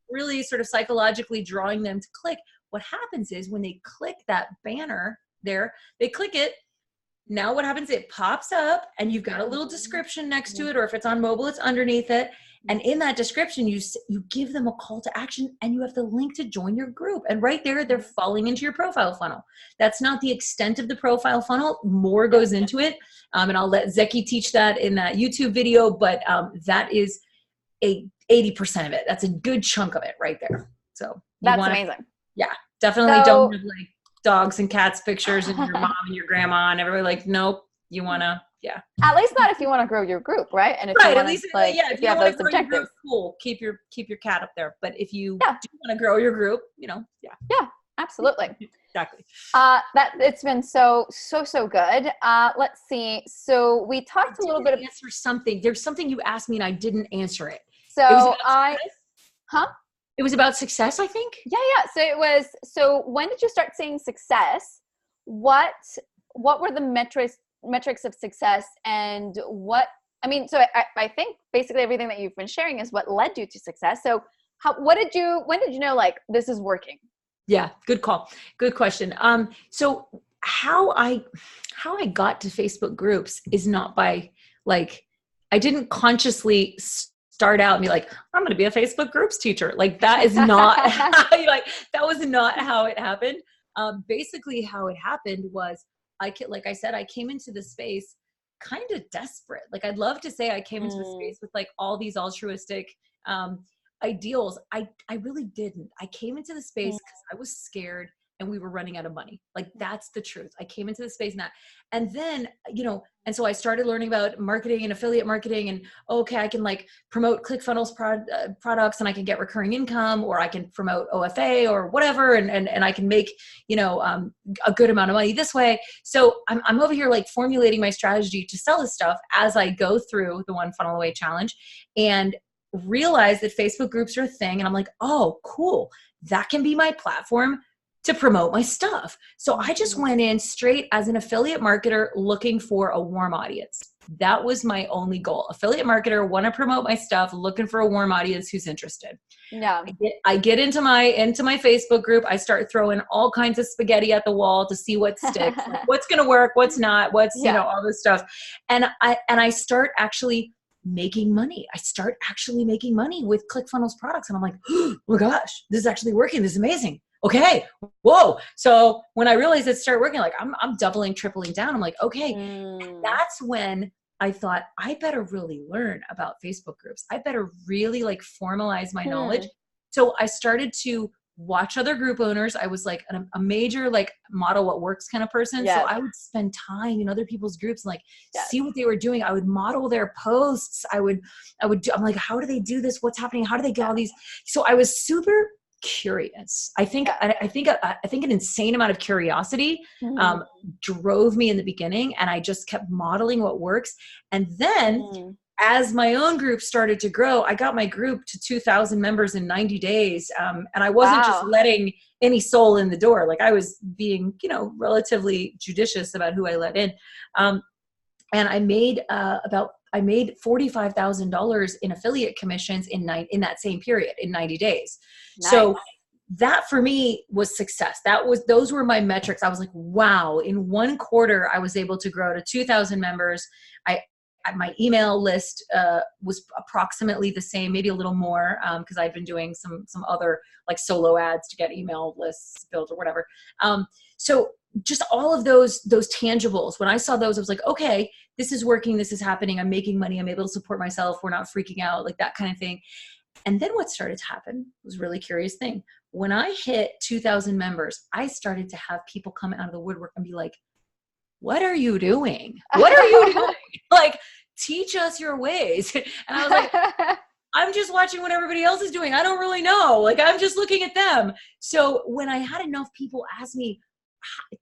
really sort of psychologically drawing them to click. What happens is when they click that banner there, they click it. Now what happens, it pops up and you've got a little description next to it, or if it's on mobile, it's underneath it. And in that description, you give them a call to action and you have the link to join your group. And right there, they're falling into your profile funnel. That's not the extent of the profile funnel. More goes into it. And I'll let Zeki teach that in that YouTube video, but that is a 80% of it. That's a good chunk of it right there. So that's amazing. Yeah, definitely So, don't have like dogs and cats pictures and your mom and your grandma and everybody like, nope, you want to, yeah. At least not if you want to grow your group, right? And if right, you at want least, to, like, yeah, if if you you have want those to grow your objectives. group, cool, keep your cat up there. But if you Yeah. do want to grow your group, you know, yeah. Yeah, absolutely. Exactly. That it's been so good. Let's see. So we talked a little bit. Answer something. There's something you asked me and I didn't answer it. So It was about success? huh? It was about success, I think. Yeah. So it was. So when did you start seeing success? What were the metrics of success, and what? I mean, so I think basically everything that you've been sharing is what led you to success. So when did you know, like, this is working? Yeah, good call. Good question. So how I got to Facebook groups is not by, like, I didn't consciously start out and be like, I'm going to be a Facebook groups teacher. Like, that is not like, that was not how it happened. Basically how it happened was like I said, I came into the space kind of desperate. Like, I'd love to say I came into the space with like all these altruistic, ideals. I really didn't. I came into the space because I was scared and we were running out of money. Like, that's the truth. I came into the space and then, you know, and so I started learning about marketing and affiliate marketing, and okay, I can like promote ClickFunnels products, and I can get recurring income, or I can promote OFA or whatever. And I can make, you know, a good amount of money this way. So I'm over here like formulating my strategy to sell this stuff as I go through the One Funnel Away challenge, and realize that Facebook groups are a thing. And I'm like, oh, cool. That can be my platform to promote my stuff. So I just went in straight as an affiliate marketer looking for a warm audience. That was my only goal. Affiliate marketer, want to promote my stuff, looking for a warm audience who's interested. Yeah. I get into my Facebook group. I start throwing all kinds of spaghetti at the wall to see what sticks, like what's going to work, what's not, you know, all this stuff. And I start actually making money. I start actually making money with ClickFunnels products. And I'm like, oh my gosh, this is actually working. This is amazing. Okay. Whoa. So when I realized it started working, like I'm doubling, tripling down. I'm like, okay. And that's when I thought, I better really learn about Facebook groups. I better really like formalize my knowledge. So I started to watch other group owners. I was like a major like model what works kind of person. Yes. So I would spend time in other people's groups and like see what they were doing. I would model their posts. I'm like, how do they do this? What's happening? How do they get all these? So I was super curious. I think an insane amount of curiosity drove me in the beginning, and I just kept modeling what works. And then as my own group started to grow, I got my group to 2,000 members in 90 days. And I wasn't just letting any soul in the door. Like, I was being, you know, relatively judicious about who I let in. And I made $45,000 in affiliate commissions in that same period, in 90 days. Nice. So that for me was success. Those were my metrics. I was like, wow, in 1 quarter, I was able to grow to 2,000 members. My email list was approximately the same, maybe a little more, because I've been doing some other like solo ads to get email lists built or whatever. So just all of those tangibles, when I saw those, I was like, okay, this is working. This is happening. I'm making money. I'm able to support myself. We're not freaking out, like that kind of thing. And then what started to happen was a really curious thing. When I hit 2,000 members, I started to have people come out of the woodwork and be like, what are you doing? What are you doing? Like, teach us your ways. And I was like, I'm just watching what everybody else is doing. I don't really know. Like, I'm just looking at them. So when I had enough people ask me,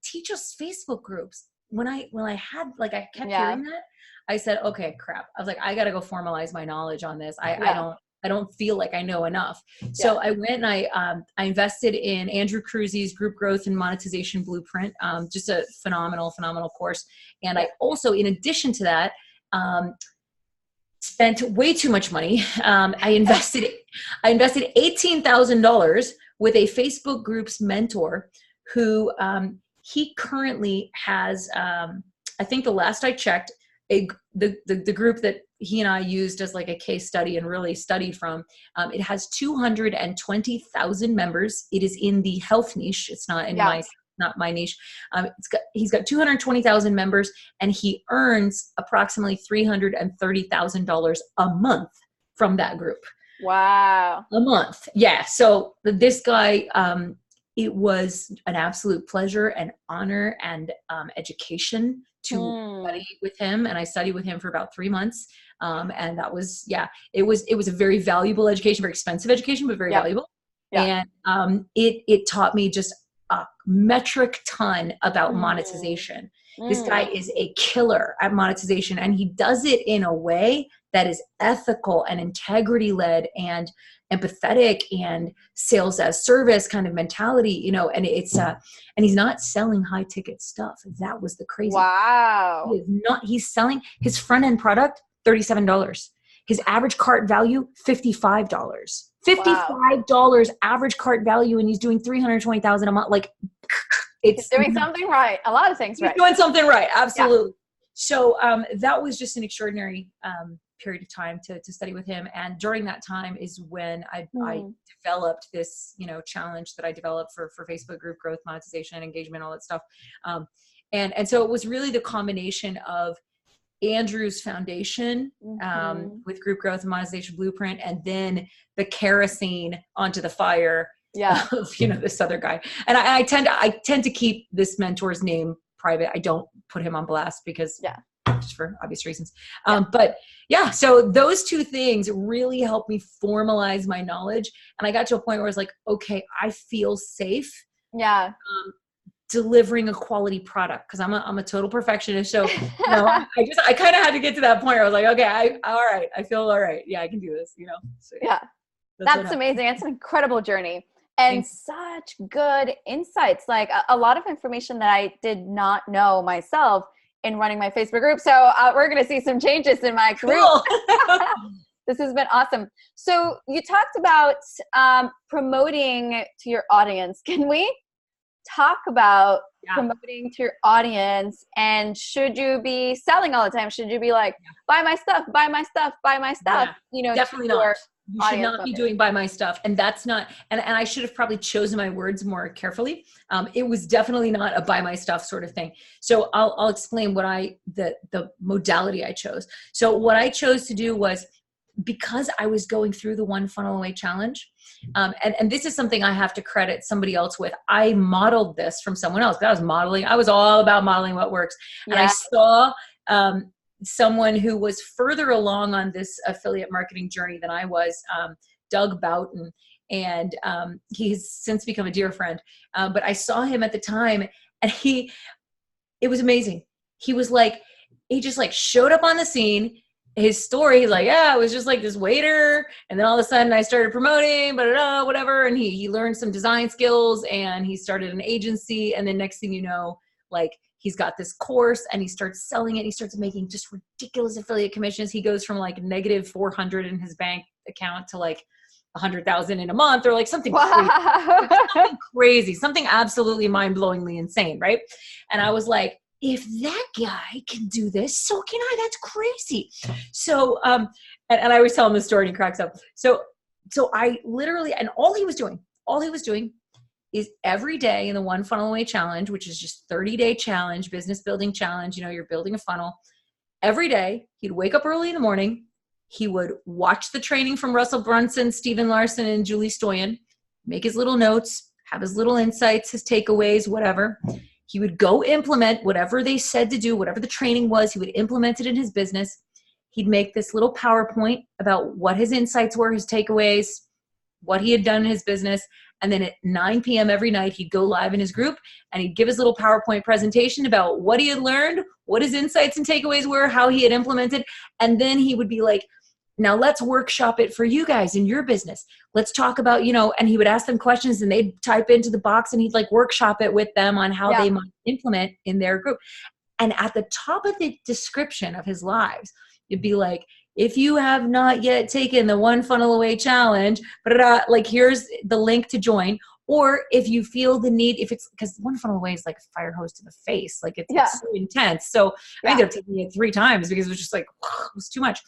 teach us Facebook groups, when I had, like, I kept hearing that, I said, okay, crap. I was like, I got to go formalize my knowledge on this. I don't feel like I know enough. So I went and I invested in Andrew Cruzy's Group Growth and Monetization Blueprint, just a phenomenal course. And I also, in addition to that, spent way too much money. I invested $18,000 with a Facebook groups mentor who he currently has, I think the last I checked, the group that he and I used as like a case study and really studied from, it has 220,000 members. It is in the health niche. It's not in not my niche. He's got 220,000 members, and he earns approximately $330,000 a month from that group. Wow. A month. Yeah. So this guy, it was an absolute pleasure and honor and education to Hmm. study with him. And I studied with him for about 3 months. And that was, yeah, it was a very valuable education, very expensive education, but very Yep. valuable. Yeah. And it taught me just a metric ton about Mm. monetization. This guy Mm. is a killer at monetization, and he does it in a way that is ethical and integrity led and empathetic and sales as service kind of mentality, and and he's not selling high ticket stuff. That was the crazy. He Wow. is not, he's selling his front end product, $37. His average cart value, $55. Wow. $55 average cart value, and he's doing 320,000 a month. Like, He's it's doing something right. A lot of things he's right. doing something right. Yeah. Absolutely. So that was just an extraordinary period of time to study with him. And during that time is when I Mm. developed this, challenge that I developed for Facebook group growth, monetization, engagement, all that stuff. And so it was really the combination of Andrew's foundation Mhm. with group growth and monetization blueprint, and then the kerosene onto the fire Yeah. of this other guy. And I tend to keep this mentor's name private. I don't put him on blast because Yeah. just for obvious reasons. Yeah. But yeah, so those two things really helped me formalize my knowledge, and I got to a point where I was like, okay, I feel safe Yeah. delivering a quality product, because I'm a total perfectionist. So I kind of had to get to that point where I was like, okay, all right, I feel all right. Yeah, I can do this. So Yeah. that's what That's happened. amazing. It's an incredible journey and Thanks. such good insights. Like a lot of information that I did not know myself in running my Facebook group. So we're going to see some changes in my group. Cool. This has been awesome. So you talked about promoting to your audience. Can we talk about Yeah. promoting to your audience, and should you be selling all the time? Should you be like, buy my stuff, buy my stuff, buy my stuff, Definitely to your not. You should audience not be members? doing buy my stuff. And that's not, and I should have probably chosen my words more carefully. It was definitely not a buy my stuff sort of thing. So I'll explain what the modality I chose. So what I chose to do was, because I was going through the one funnel away challenge. And this is something I have to credit somebody else with. I modeled this from someone else. I was all about modeling what works. And I Yeah. saw, someone who was further along on this affiliate marketing journey than I was, Doug Boughton. And he's since become a dear friend. But I saw him at the time, and it was amazing. He just like showed up on the scene. His story, he's like, yeah, I was just like this waiter. And then all of a sudden I started promoting, whatever. And he learned some design skills, and he started an agency. And then next thing you know, like, he's got this course, and he starts selling it. He starts making just ridiculous affiliate commissions. He goes from like negative 400 in his bank account to like 100,000 in a month, or like something crazy. Wow. Something crazy, something absolutely mind-blowingly insane, right? And I was like, if that guy can do this, so can I. That's crazy. So, and I always tell him this story, and he cracks up. So I literally, and all he was doing is every day in the One Funnel Away Challenge, which is just 30-day challenge, business building challenge. You're building a funnel. Every day, he'd wake up early in the morning. He would watch the training from Russell Brunson, Stephen Larson, and Julie Stoyan, make his little notes, have his little insights, his takeaways, whatever. He would go implement whatever they said to do, whatever the training was. He would implement it in his business. He'd make this little PowerPoint about what his insights were, his takeaways, what he had done in his business. And then at 9 p.m. every night, he'd go live in his group, and he'd give his little PowerPoint presentation about what he had learned, what his insights and takeaways were, how he had implemented. And then he would be like, now let's workshop it for you guys in your business. Let's talk about, and he would ask them questions, and they'd type into the box, and he'd like workshop it with them on how they might implement in their group. And at the top of the description of his lives, it'd be like, if you have not yet taken the One Funnel Away Challenge, like, here's the link to join. Or if you feel the need, if it's, because One Funnel Away is like a fire hose to the face. Like, it's so intense. So I ended up taking it 3 times because it was just like, it was too much.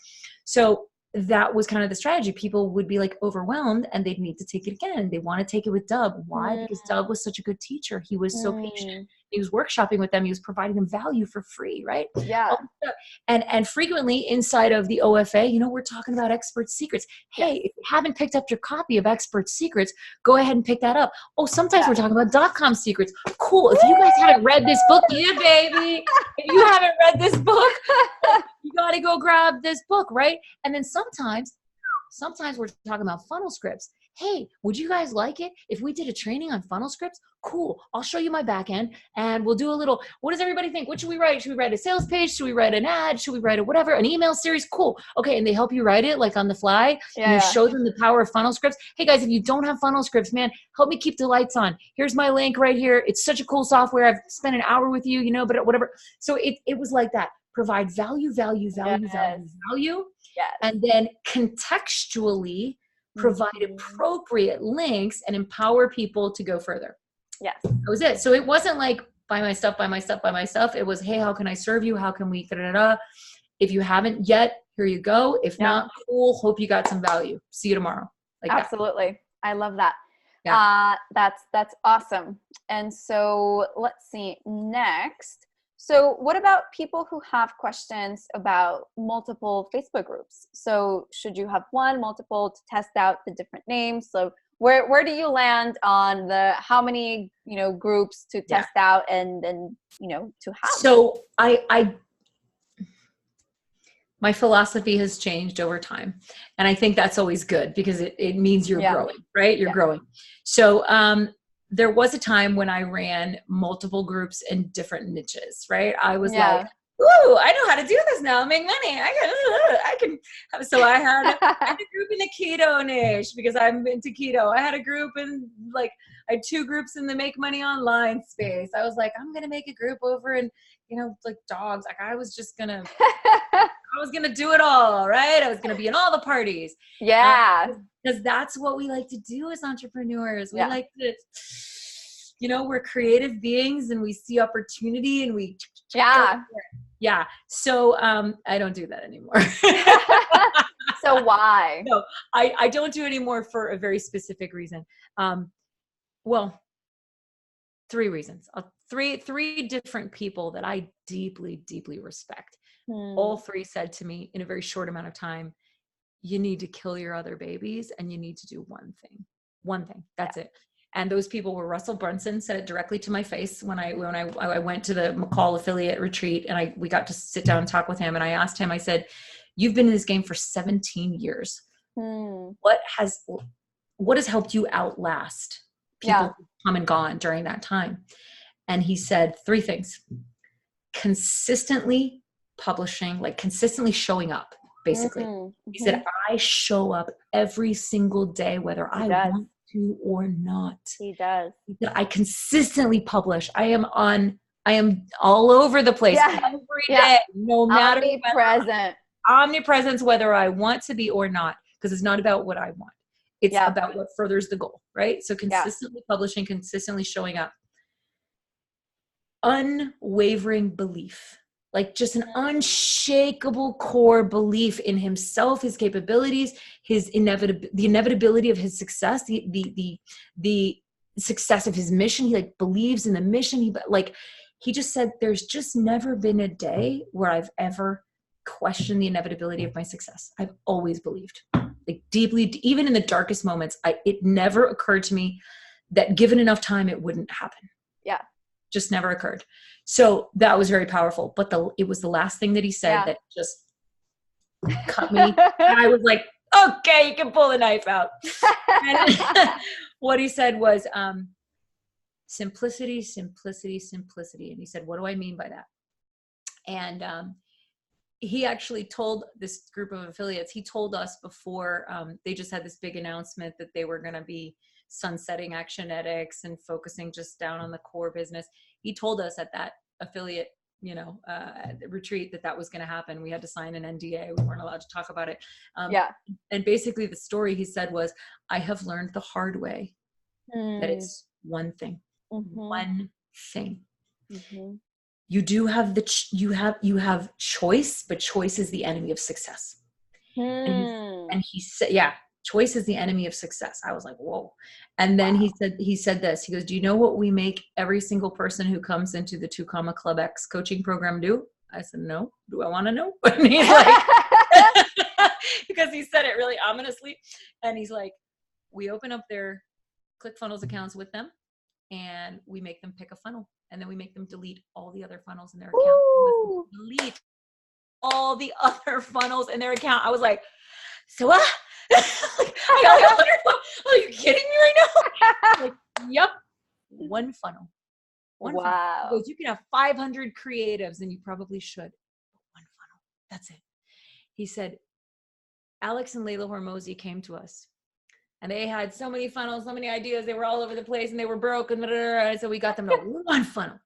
So that was kind of the strategy. People would be like overwhelmed, and they'd need to take it again. They want to take it with Doug. Why? Because Doug was such a good teacher. He was so patient. he was workshopping with them. He was providing them value for free, right? Yeah. And frequently inside of the OFA, you know, we're talking about expert secrets. Hey, if you haven't picked up your copy of Expert Secrets, go ahead and pick that up. Oh, sometimes we're talking about .com secrets. Cool. If you guys haven't read this book, yeah, baby. If you haven't read this book, you got to go grab this book, right? And then sometimes we're talking about funnel scripts. Hey, would you guys like it if we did a training on funnel scripts? Cool. I'll show you my back end and we'll do a little, what does everybody think? What should we write? Should we write a sales page? Should we write an ad? Should we write a whatever, an email series? Cool. Okay. And they help you write it like on the fly. Yeah. You show them the power of funnel scripts. Hey guys, if you don't have funnel scripts, man, help me keep the lights on. Here's my link right here. It's such a cool software. I've spent an hour with you, you know, but whatever. So it was like that. Provide value. Yes. And then contextually provide appropriate links and empower people to go further. Yes. That was it. So it wasn't like buy my stuff. It was, hey, how can I serve you? How can we, If you haven't yet, here you go. If not, cool. Hope you got some value. See you tomorrow. Like absolutely. That. I love that. Yeah. That's awesome. And so let's see next. So what about people who have questions about multiple Facebook groups? So should you have one, multiple to test out the different names? So where do you land on the how many, you know, groups to test out and you know, to have? So my philosophy has changed over time. And I think that's always good because it means you're growing, right? You're growing. So there was a time when I ran multiple groups in different niches, right? I was like, ooh, I know how to do this now. Make money. I can. So I had a group in the keto niche because I'm into keto. I had a group in I had 2 groups in the make money online space. I was like, I'm going to make a group over in, you know, like dogs. Like I was going to do it all, right? I was going to be in all the parties. Yeah. Because that's what we like to do as entrepreneurs. We like to, you know, we're creative beings and we see opportunity and we. Yeah. So I don't do that anymore. So why? No, I don't do it anymore for a very specific reason. Well, 3 reasons. Three different people that I deeply, deeply respect. All 3 said to me in a very short amount of time, you need to kill your other babies and you need to do one thing. That's it. And those people were Russell Brunson, said it directly to my face when I went to the McCall affiliate retreat and we got to sit down and talk with him. And I asked him, I said, you've been in this game for 17 years. What has helped you outlast people who come and gone during that time? And he said 3 things: consistently publishing, like consistently showing up, basically. He said, I show up every single day, whether I want to or not. He does. He said, I consistently publish. I am all over the place every day, no matter omnipresence, whether I want to be or not, because it's not about what I want. It's about what furthers the goal, right? So consistently publishing, consistently showing up. Unwavering belief. Like just an unshakable core belief in himself, his capabilities, the inevitability of his success, the success of his mission. He believes in the mission. He just said, there's just never been a day where I've ever questioned the inevitability of my success. I've always believed, deeply, even in the darkest moments. It never occurred to me that given enough time, it wouldn't happen. Yeah. Just never occurred. So that was very powerful. But it was the last thing that he said that just cut me. And I was like, okay, you can pull the knife out. And what he said was simplicity. And he said, what do I mean by that? And he actually told this group of affiliates, he told us before they just had this big announcement that they were going to be sunsetting Actionetics and focusing just down on the core business. He told us at that affiliate, retreat that was going to happen. We had to sign an NDA. We weren't allowed to talk about it. And basically the story he said was, I have learned the hard way that it's one thing, one thing. You do have you have choice, but choice is the enemy of success. And he said, choice is the enemy of success. I was like, whoa. And then he said this, he goes, do you know what we make every single person who comes into the 2 Club X coaching program do? I said, no. Do I want to know? And he's like, because he said it really ominously. And he's like, we open up their ClickFunnels accounts with them and we make them pick a funnel. And then we make them delete all the other funnels in their account. Delete all the other funnels in their account. I was like, so what? I got 100 funnels. Are you kidding me right now? Like, yep. One funnel. One funnel. He goes, you can have 500 creatives and you probably should. One funnel. That's it. He said, Alex and Layla Hormozy came to us and they had so many funnels, so many ideas. They were all over the place and they were broke. And so we got them to one funnel,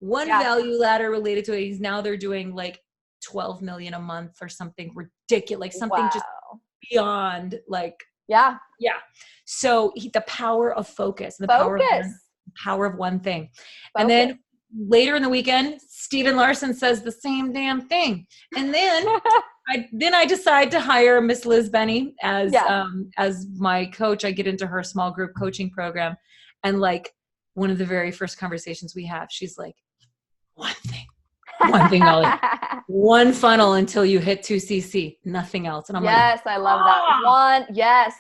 one value ladder related to it. Now they're doing like 12 million a month or something ridiculous, like something just beyond like, yeah. So the power of focus, the power of one thing. And then later in the weekend, Steven Larson says the same damn thing. And then I decide to hire Miss Liz Benny as my coach. I get into her small group coaching program. And like one of the very first conversations we have, she's like, one thing, Molly. One funnel until you hit 2cc, nothing else. And I'm like, I love that. Yes.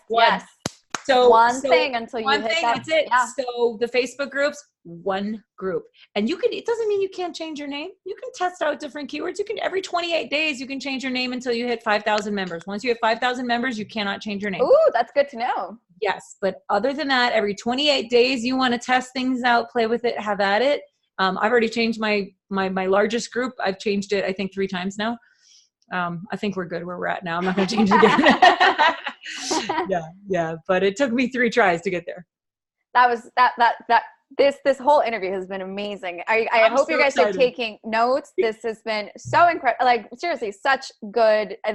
So one thing until you hit that. That's it. Yeah. So the Facebook groups, one group. And it doesn't mean you can't change your name. You can test out different keywords. You can, every 28 days, you can change your name until you hit 5,000 members. Once you hit 5,000 members, you cannot change your name. Ooh, that's good to know. Yes. But other than that, every 28 days, you want to test things out, play with it, have at it. I've already changed my largest group. I've changed it, I think 3 times now. I think we're good where we're at now. I'm not going to change it again. Yeah. But it took me 3 tries to get there. This whole interview has been amazing. I hope you guys are taking notes. This has been so incredible. Like seriously, such good. I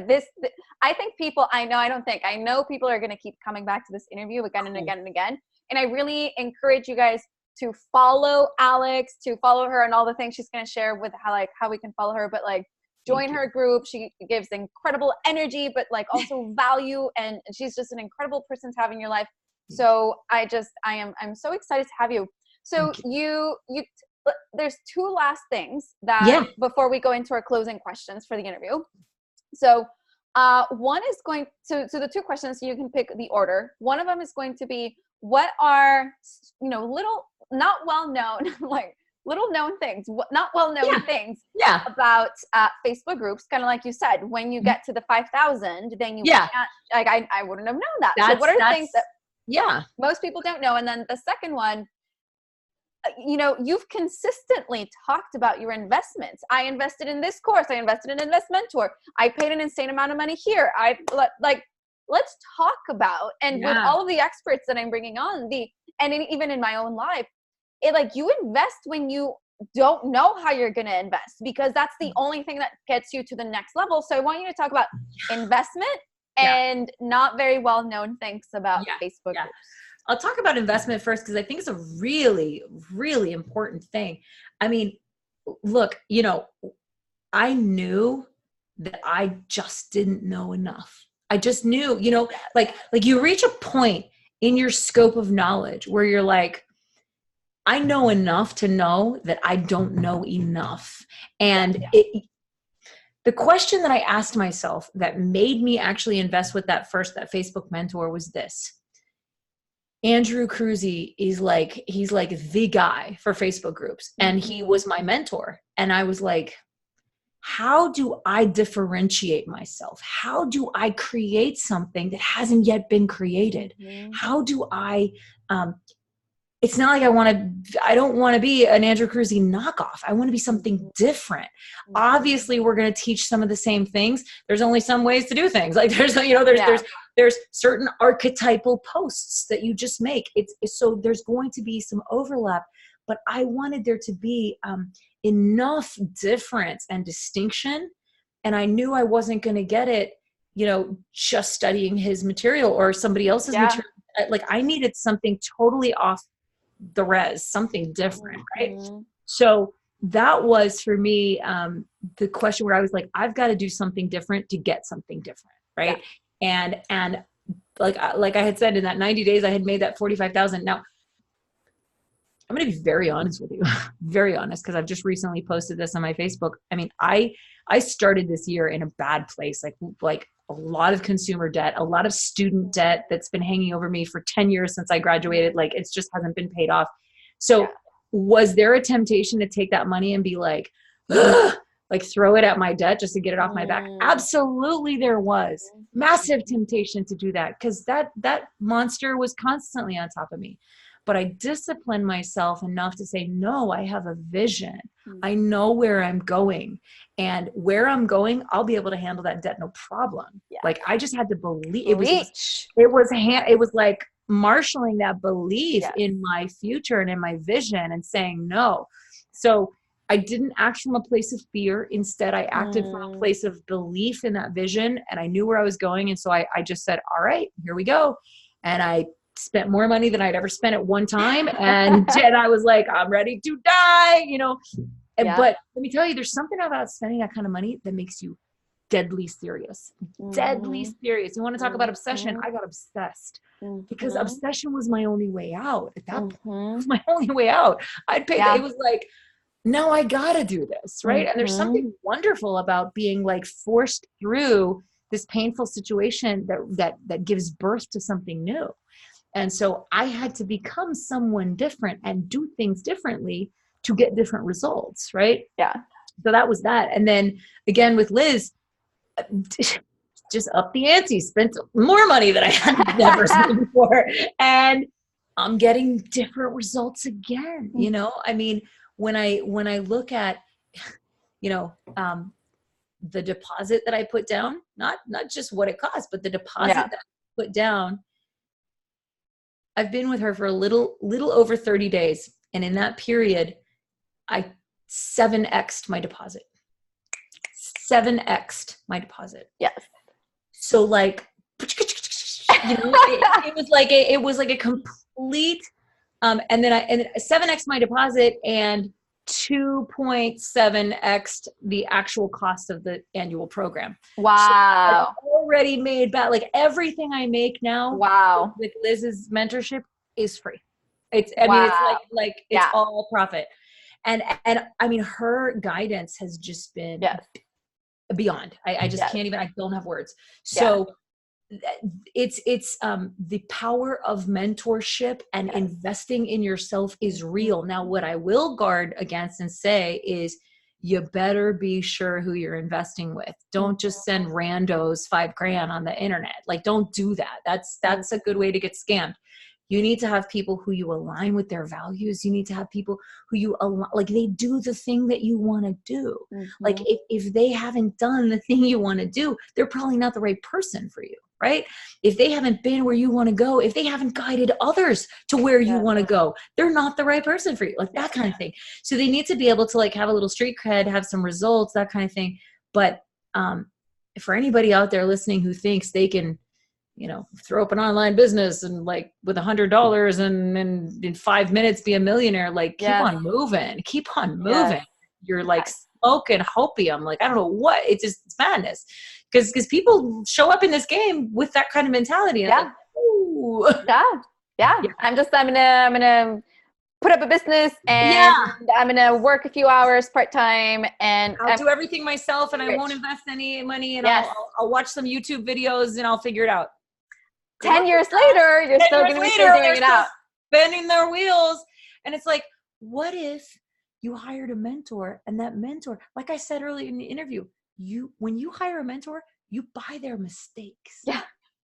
think I know people are going to keep coming back to this interview again and again and again. And I really encourage you guys to follow Alex, to follow her and all the things she's going to share with how we can follow her. But like, join her group. She gives incredible energy, but like also value. And she's just an incredible person to have in your life. So I'm so excited to have you. So you there's 2 last things that before we go into our closing questions for the interview. So one is going to, so the 2 questions, you can pick the order. One of them is going to be, what are, little, not well-known, like little known things, not well-known things about Facebook groups. Kind of like you said, when you get to the 5,000, then you can't, like, I wouldn't have known that. So what are things that most people don't know? And then the second one, you've consistently talked about your investments. I invested in this course. I invested in Invest Mentor. I paid an insane amount of money here. Let's talk about, and with all of the experts that I'm bringing on, even in my own life, you invest when you don't know how you're going to invest, because that's the only thing that gets you to the next level. So I want you to talk about investment and not very well known things about Facebook groups. I'll talk about investment first, because I think it's a really, really important thing. I mean, look, I knew that I just didn't know enough. I just knew, like you reach a point in your scope of knowledge where you're like, I know enough to know that I don't know enough. And the question that I asked myself that made me actually invest with that Facebook mentor was this. Andrew Cruzy is he's the guy for Facebook groups. And he was my mentor. And I was like, how do I differentiate myself? How do I create something that hasn't yet been created? How do I, it's not like I don't want to be an Andrew Cruzy knockoff. I want to be something different. Obviously, we're going to teach some of the same things. There's only some ways to do things. Like there's certain archetypal posts that you just make. So there's going to be some overlap, but I wanted there to be enough difference and distinction. And I knew I wasn't going to get it, just studying his material or somebody else's material. Like I needed something totally off the res, something different, right? So that was for me the question where I was like, I've got to do something different to get something different, right? And like I had said, in that 90 days, I had made that 45,000. Now, I'm going to be very honest with you, very honest, because I've just recently posted this on my Facebook. I mean, I started this year in a bad place, like a lot of consumer debt, a lot of student debt that's been hanging over me for 10 years since I graduated. Like, it just hasn't been paid off. So was there a temptation to take that money and be like, ugh, like throw it at my debt just to get it off my back? Absolutely, there was massive temptation to do that, because that monster was constantly on top of me. But I disciplined myself enough to say, no, I have a vision. I know where I'm going, and where I'm going, I'll be able to handle that debt no problem. Like, I just had to believe it was like marshaling that belief in my future and in my vision and saying no. So I didn't act from a place of fear. Instead, I acted from a place of belief in that vision, and I knew where I was going. And so I just said, all right, here we go. And I spent more money than I'd ever spent at one time. And I was like, I'm ready to die, you know? But let me tell you, there's something about spending that kind of money that makes you deadly serious, deadly serious. You want to talk about obsession? I got obsessed because obsession was my only way out. At that point, it was my only way out. I'd pay. It was like, no, I gotta do this, right? And there's something wonderful about being like forced through this painful situation that gives birth to something new. And so I had to become someone different and do things differently to get different results, right? Yeah. So that was that. And then again with Liz, just up the ante, spent more money than I had never spent before. And I'm getting different results again. You know, I mean, when I look at, you know, the deposit that I put down, not just what it cost, but the deposit that I put down, I've been with her for a little over 30 days. And in that period, I 7x'd my deposit. 7x'd my deposit. Yes. So like, you know, it was like a complete, and then 7x'd my deposit and 2.7x'd the actual cost of the annual program. Wow. So I've already made back, like, everything I make now. Wow. With Liz's mentorship is free. It's it's all profit. And I mean, her guidance has just been beyond. I just can't even, I don't have words. So it's the power of mentorship and investing in yourself is real. Now, what I will guard against and say is, you better be sure who you're investing with. Don't just send randos $5,000 on the internet. Like, don't do that. That's a good way to get scammed. You need to have people who you align with their values. You need to have people who you like, they do the thing that you want to do. Like, if they haven't done the thing you want to do, they're probably not the right person for you, right? If they haven't been where you want to go, if they haven't guided others to where you want to go, they're not the right person for you, like that kind of thing. So they need to be able to like have a little street cred, have some results, that kind of thing. But for anybody out there listening who thinks they can, you know, throw up an online business and like with $100 and in 5 minutes be a millionaire, like keep on moving. You're like smoking hopium. Like, I don't know what, it's madness. Because people show up in this game with that kind of mentality. And like, ooh. I'm gonna put up a business and I'm gonna work a few hours part-time and I'll do everything myself and I won't invest any money and I'll watch some YouTube videos and I'll figure it out. 10 years later, you're still going to be figuring it out. Spinning their wheels. And it's like, what if you hired a mentor and that mentor, like I said earlier in the interview, when you hire a mentor, you buy their mistakes. Yeah.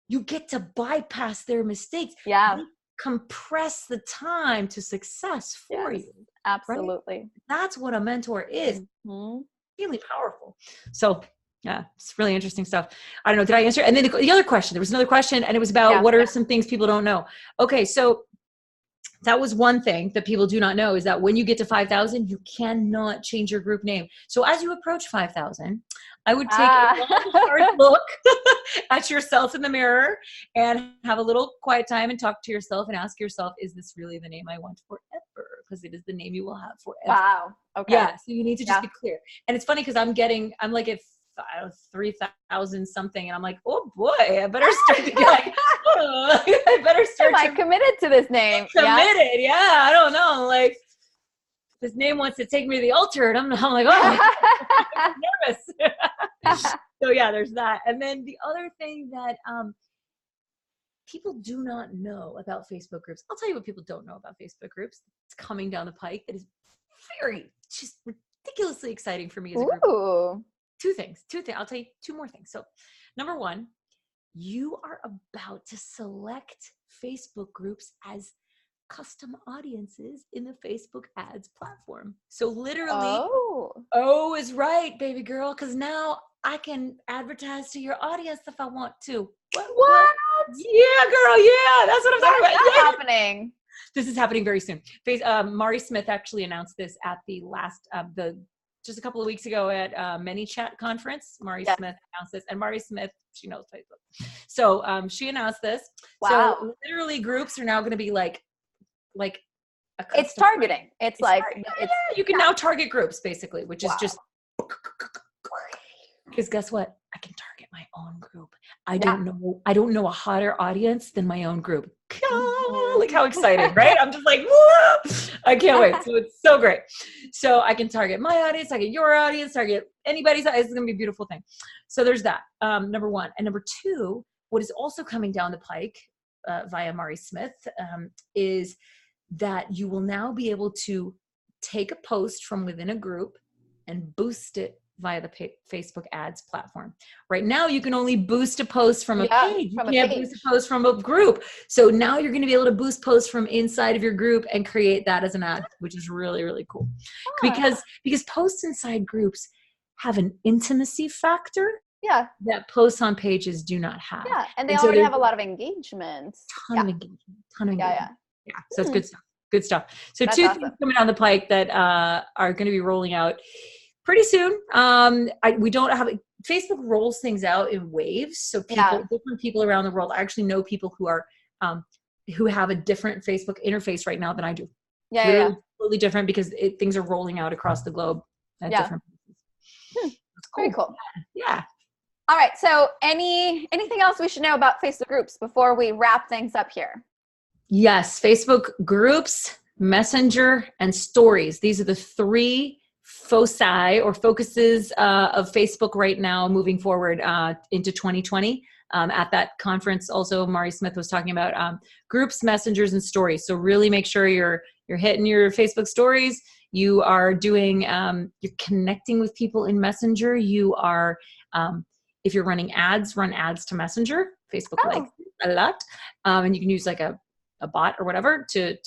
You get to bypass their mistakes. Yeah. They compress the time to success for you. Absolutely. Right? That's what a mentor is. Really powerful. So yeah, it's really interesting stuff. I don't know. Did I answer? And then the other question, there was another question and it was about what are some things people don't know? Okay. So that was one thing that people do not know, is that when you get to 5,000, you cannot change your group name. So as you approach 5,000, I would take a hard look at yourself in the mirror and have a little quiet time and talk to yourself and ask yourself, is this really the name I want forever? Because it is the name you will have forever. Wow. Okay. Yeah. So you need to just be clear. And it's funny because I'm like at 3,000 something. And I'm like, oh boy, I better start to get like, I better start Am I committed to this name? committed. Yeah. I don't know. Like, this name wants to take me to the altar, and I'm like, oh, I'm nervous. So yeah, there's that. And then the other thing that people do not know about Facebook groups. I'll tell you what people don't know about Facebook groups. It's coming down the pike. That is just ridiculously exciting for me as a group. Ooh. Two things. I'll tell you two more things. So, number one, you are about to select Facebook groups as custom audiences in the Facebook ads platform. So literally, oh is right, baby girl, because now I can advertise to your audience if I want to. What? Yeah, girl. Yeah, that's what I'm talking about. What's happening? This is happening very soon. Mari Smith actually announced this at the last, just a couple of weeks ago at ManyChat conference. Mari Smith announced this, and Mari Smith, she knows Facebook. So she announced this. Wow. So literally groups are now going to be like it's targeting. It's you can now target groups basically, which is just, because guess what? I can target my own group. I don't know a hotter audience than my own group. Like, how exciting, right? I'm just like, whoa! I can't wait. So it's so great. So I can target my audience, target your audience, target anybody's audience. It's going to be a beautiful thing. So there's that, number one. And number two, what is also coming down the pike via Mari Smith is that you will now be able to take a post from within a group and boost it via the Facebook ads platform. Right now, you can only boost a post from a page. You can't boost a post from a group. So now you're going to be able to boost posts from inside of your group and create that as an ad, which is really, really cool. Because posts inside groups have an intimacy factor that posts on pages do not have. Yeah, and they already have a lot of engagement. Ton of engagement. Yeah. So it's good stuff. Good stuff. So That's two awesome. things coming down the pike that are going to be rolling out pretty soon. We don't have Facebook rolls things out in waves. So different people around the world. I actually know people who are who have a different Facebook interface right now than I do. Totally different because things are rolling out across the globe at different places. It's cool. Very cool. Yeah. All right. So anything else we should know about Facebook groups before we wrap things up here? Yes, Facebook groups, Messenger, and stories. These are the three foci or focuses of Facebook right now moving forward into 2020. At that conference, also, Mari Smith was talking about groups, messengers, and stories. So really make sure you're hitting your Facebook stories. You are doing, you're connecting with people in Messenger. You are, if you're running ads, run ads to Messenger. Facebook likes it a lot. And you can use like a bot or whatever to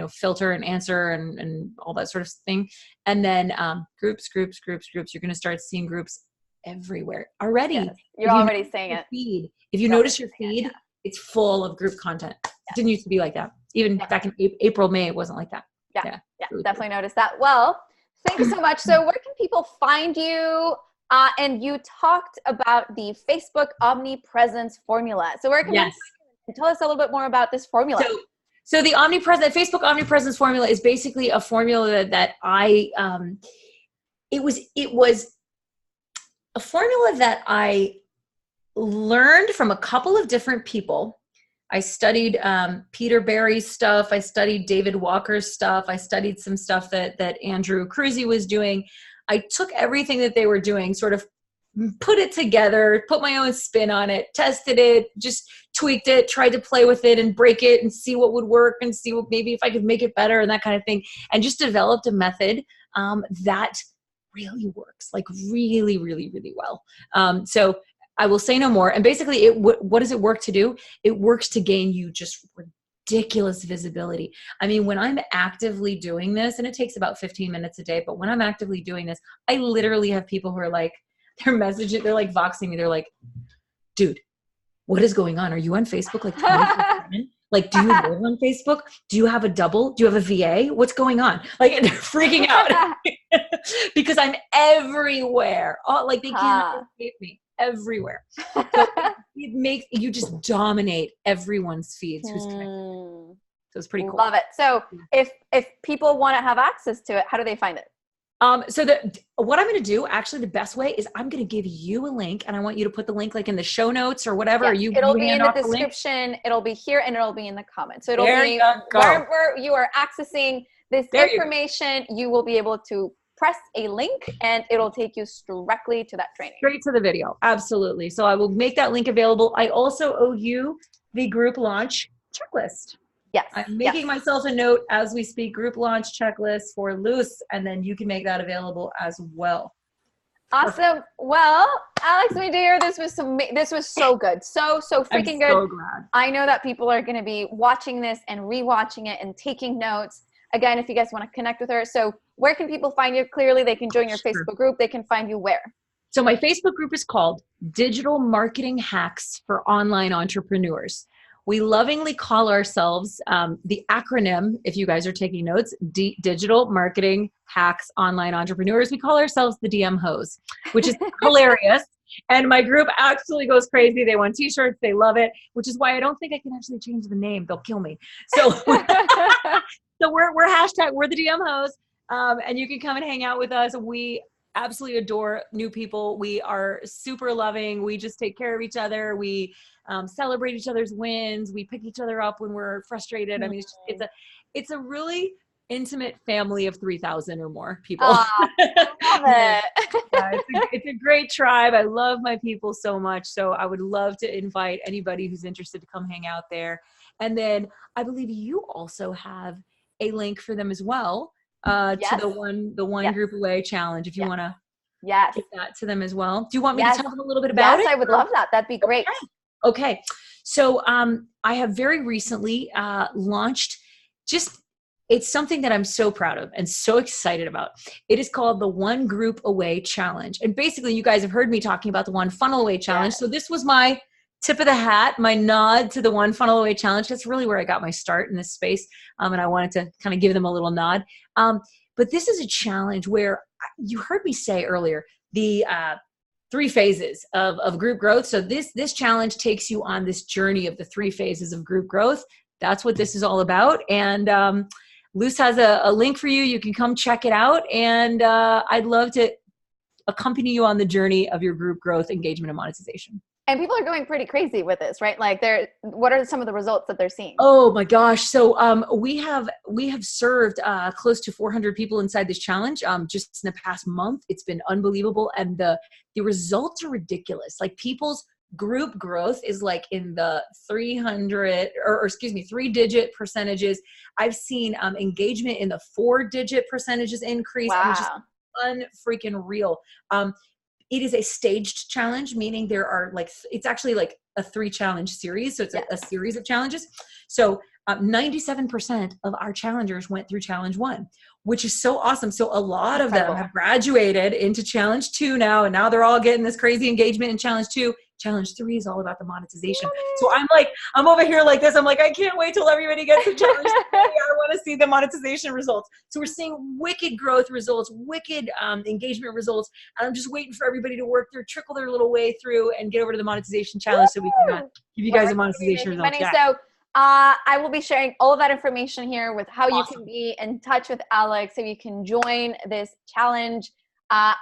filter and answer and all that sort of thing. And then groups. You're going to start seeing groups everywhere already. Yes, you're already seeing it. Feed. If you notice your feed, it's full of group content. It didn't used to be like that. Even back in April, May, it wasn't like that. Yeah, really definitely noticed that. Well, thank you so much. So where can people find you? And you talked about the Facebook Omnipresence Formula. So where can you tell us a little bit more about this formula? So the Facebook Omnipresence Formula is basically a formula that it was a formula that I learned from a couple of different people. I studied Peter Barry's stuff. I studied David Walker's stuff. I studied some stuff that Andrew Cruzy was doing. I took everything that they were doing, sort of put it together, put my own spin on it, tested it, just tweaked it, tried to play with it and break it and see what would work and see what maybe if I could make it better and that kind of thing. And just developed a method that really works, like really, really, really well. So I will say no more. And basically, what does it work to do? It works to gain you just ridiculous visibility. I mean, when I'm actively doing this, and it takes about 15 minutes a day, but when I'm actively doing this, I literally have people who are like, they're messaging, they're like voxing me. They're like, dude, what is going on? Are you on Facebook like 24/7? Like, do you live on Facebook? Do you have a double? Do you have a VA? What's going on? Like, they're freaking out because I'm everywhere. Like, they can't escape me everywhere. So it makes you just dominate everyone's feeds who's connected. So it's pretty cool. Love it. So if people want to have access to it, how do they find it? What I'm going to do, actually, the best way is I'm going to give you a link, and I want you to put the link like in the show notes or whatever. Yes, it'll be in the description. It'll be here, and it'll be in the comments. So it'll be wherever you are accessing this information, you will be able to press a link and it'll take you directly to that training. Straight to the video. Absolutely. So I will make that link available. I also owe you the group launch checklist. Yes. I'm making myself a note as we speak, group launch checklist for Luz, and then you can make that available as well. Awesome. Perfect. Well, Alex, my dear, this was so good. So freaking good. I'm so glad. I know that people are going to be watching this and rewatching it and taking notes. Again, if you guys want to connect with her. So where can people find you? Clearly, they can join your Facebook group. They can find you where? So my Facebook group is called Digital Marketing Hacks for Online Entrepreneurs. We lovingly call ourselves the acronym, if you guys are taking notes, Digital Marketing Hacks Online Entrepreneurs. We call ourselves the DM Hoes, which is hilarious. And my group absolutely goes crazy. They want t-shirts. They love it, which is why I don't think I can actually change the name. They'll kill me. So, so we're hashtag, we're the DM Hoes. And you can come and hang out with us. We absolutely adore new people. We are super loving. We just take care of each other. We celebrate each other's wins. We pick each other up when we're frustrated. I mean, it's a really intimate family of 3,000 or more people. I love it. Yeah, it's a great tribe. I love my people so much. So I would love to invite anybody who's interested to come hang out there. And then I believe you also have a link for them as well. To the one group away challenge, if you want to give that to them as well. Do you want me to tell them a little bit about it? Yes, I would love that. That'd be great. Okay. So I have very recently launched it's something that I'm so proud of and so excited about. It is called the One Group Away Challenge. And basically, you guys have heard me talking about the One Funnel Away Challenge. Yes. So this was my tip of the hat, my nod to the One Funnel Away Challenge. That's really where I got my start in this space. And I wanted to kind of give them a little nod. But this is a challenge where you heard me say earlier, the 3 phases of group growth. So this challenge takes you on this journey of the 3 phases of group growth. That's what this is all about. And Luz has a link for you. You can come check it out. And I'd love to accompany you on the journey of your group growth, engagement, and monetization. And people are going pretty crazy with this, right? Like what are some of the results that they're seeing? Oh my gosh. So we have served close to 400 people inside this challenge just in the past month. It's been unbelievable. And the results are ridiculous. Like people's group growth is like in the 3-digit percentages. I've seen engagement in the 4-digit percentages increase. Wow. I mean, just unfreaking real. It is a staged challenge, meaning there are it's actually like a 3-challenge series. So it's a series of challenges. So 97% of our challengers went through challenge 1, which is so awesome. So a lot of them have graduated into challenge 2 now, and now they're all getting this crazy engagement in challenge 2. Challenge 3 is all about the monetization. So I'm over here like this. I'm like, I can't wait till everybody gets to challenge 3. I want to see the monetization results. So we're seeing wicked growth results, wicked engagement results. And I'm just waiting for everybody to trickle their little way through and get over to the monetization challenge so we can give you guys a monetization result. So I will be sharing all of that information here with how you can be in touch with Alex, so you can join this challenge.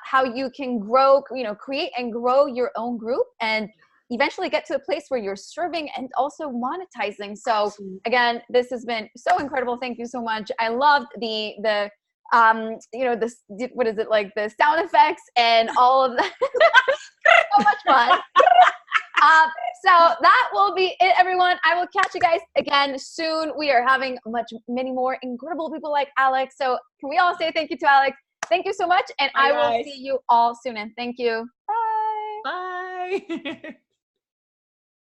How you can grow, create and grow your own group and eventually get to a place where you're serving and also monetizing. So again, this has been so incredible. Thank you so much. I loved the what is it, like the sound effects and all of that. So much fun. So that will be it, everyone. I will catch you guys again soon. We are having many more incredible people like Alex. So can we all say thank you to Alex? Thank you so much. And I will see you all soon. And thank you. Bye. Bye.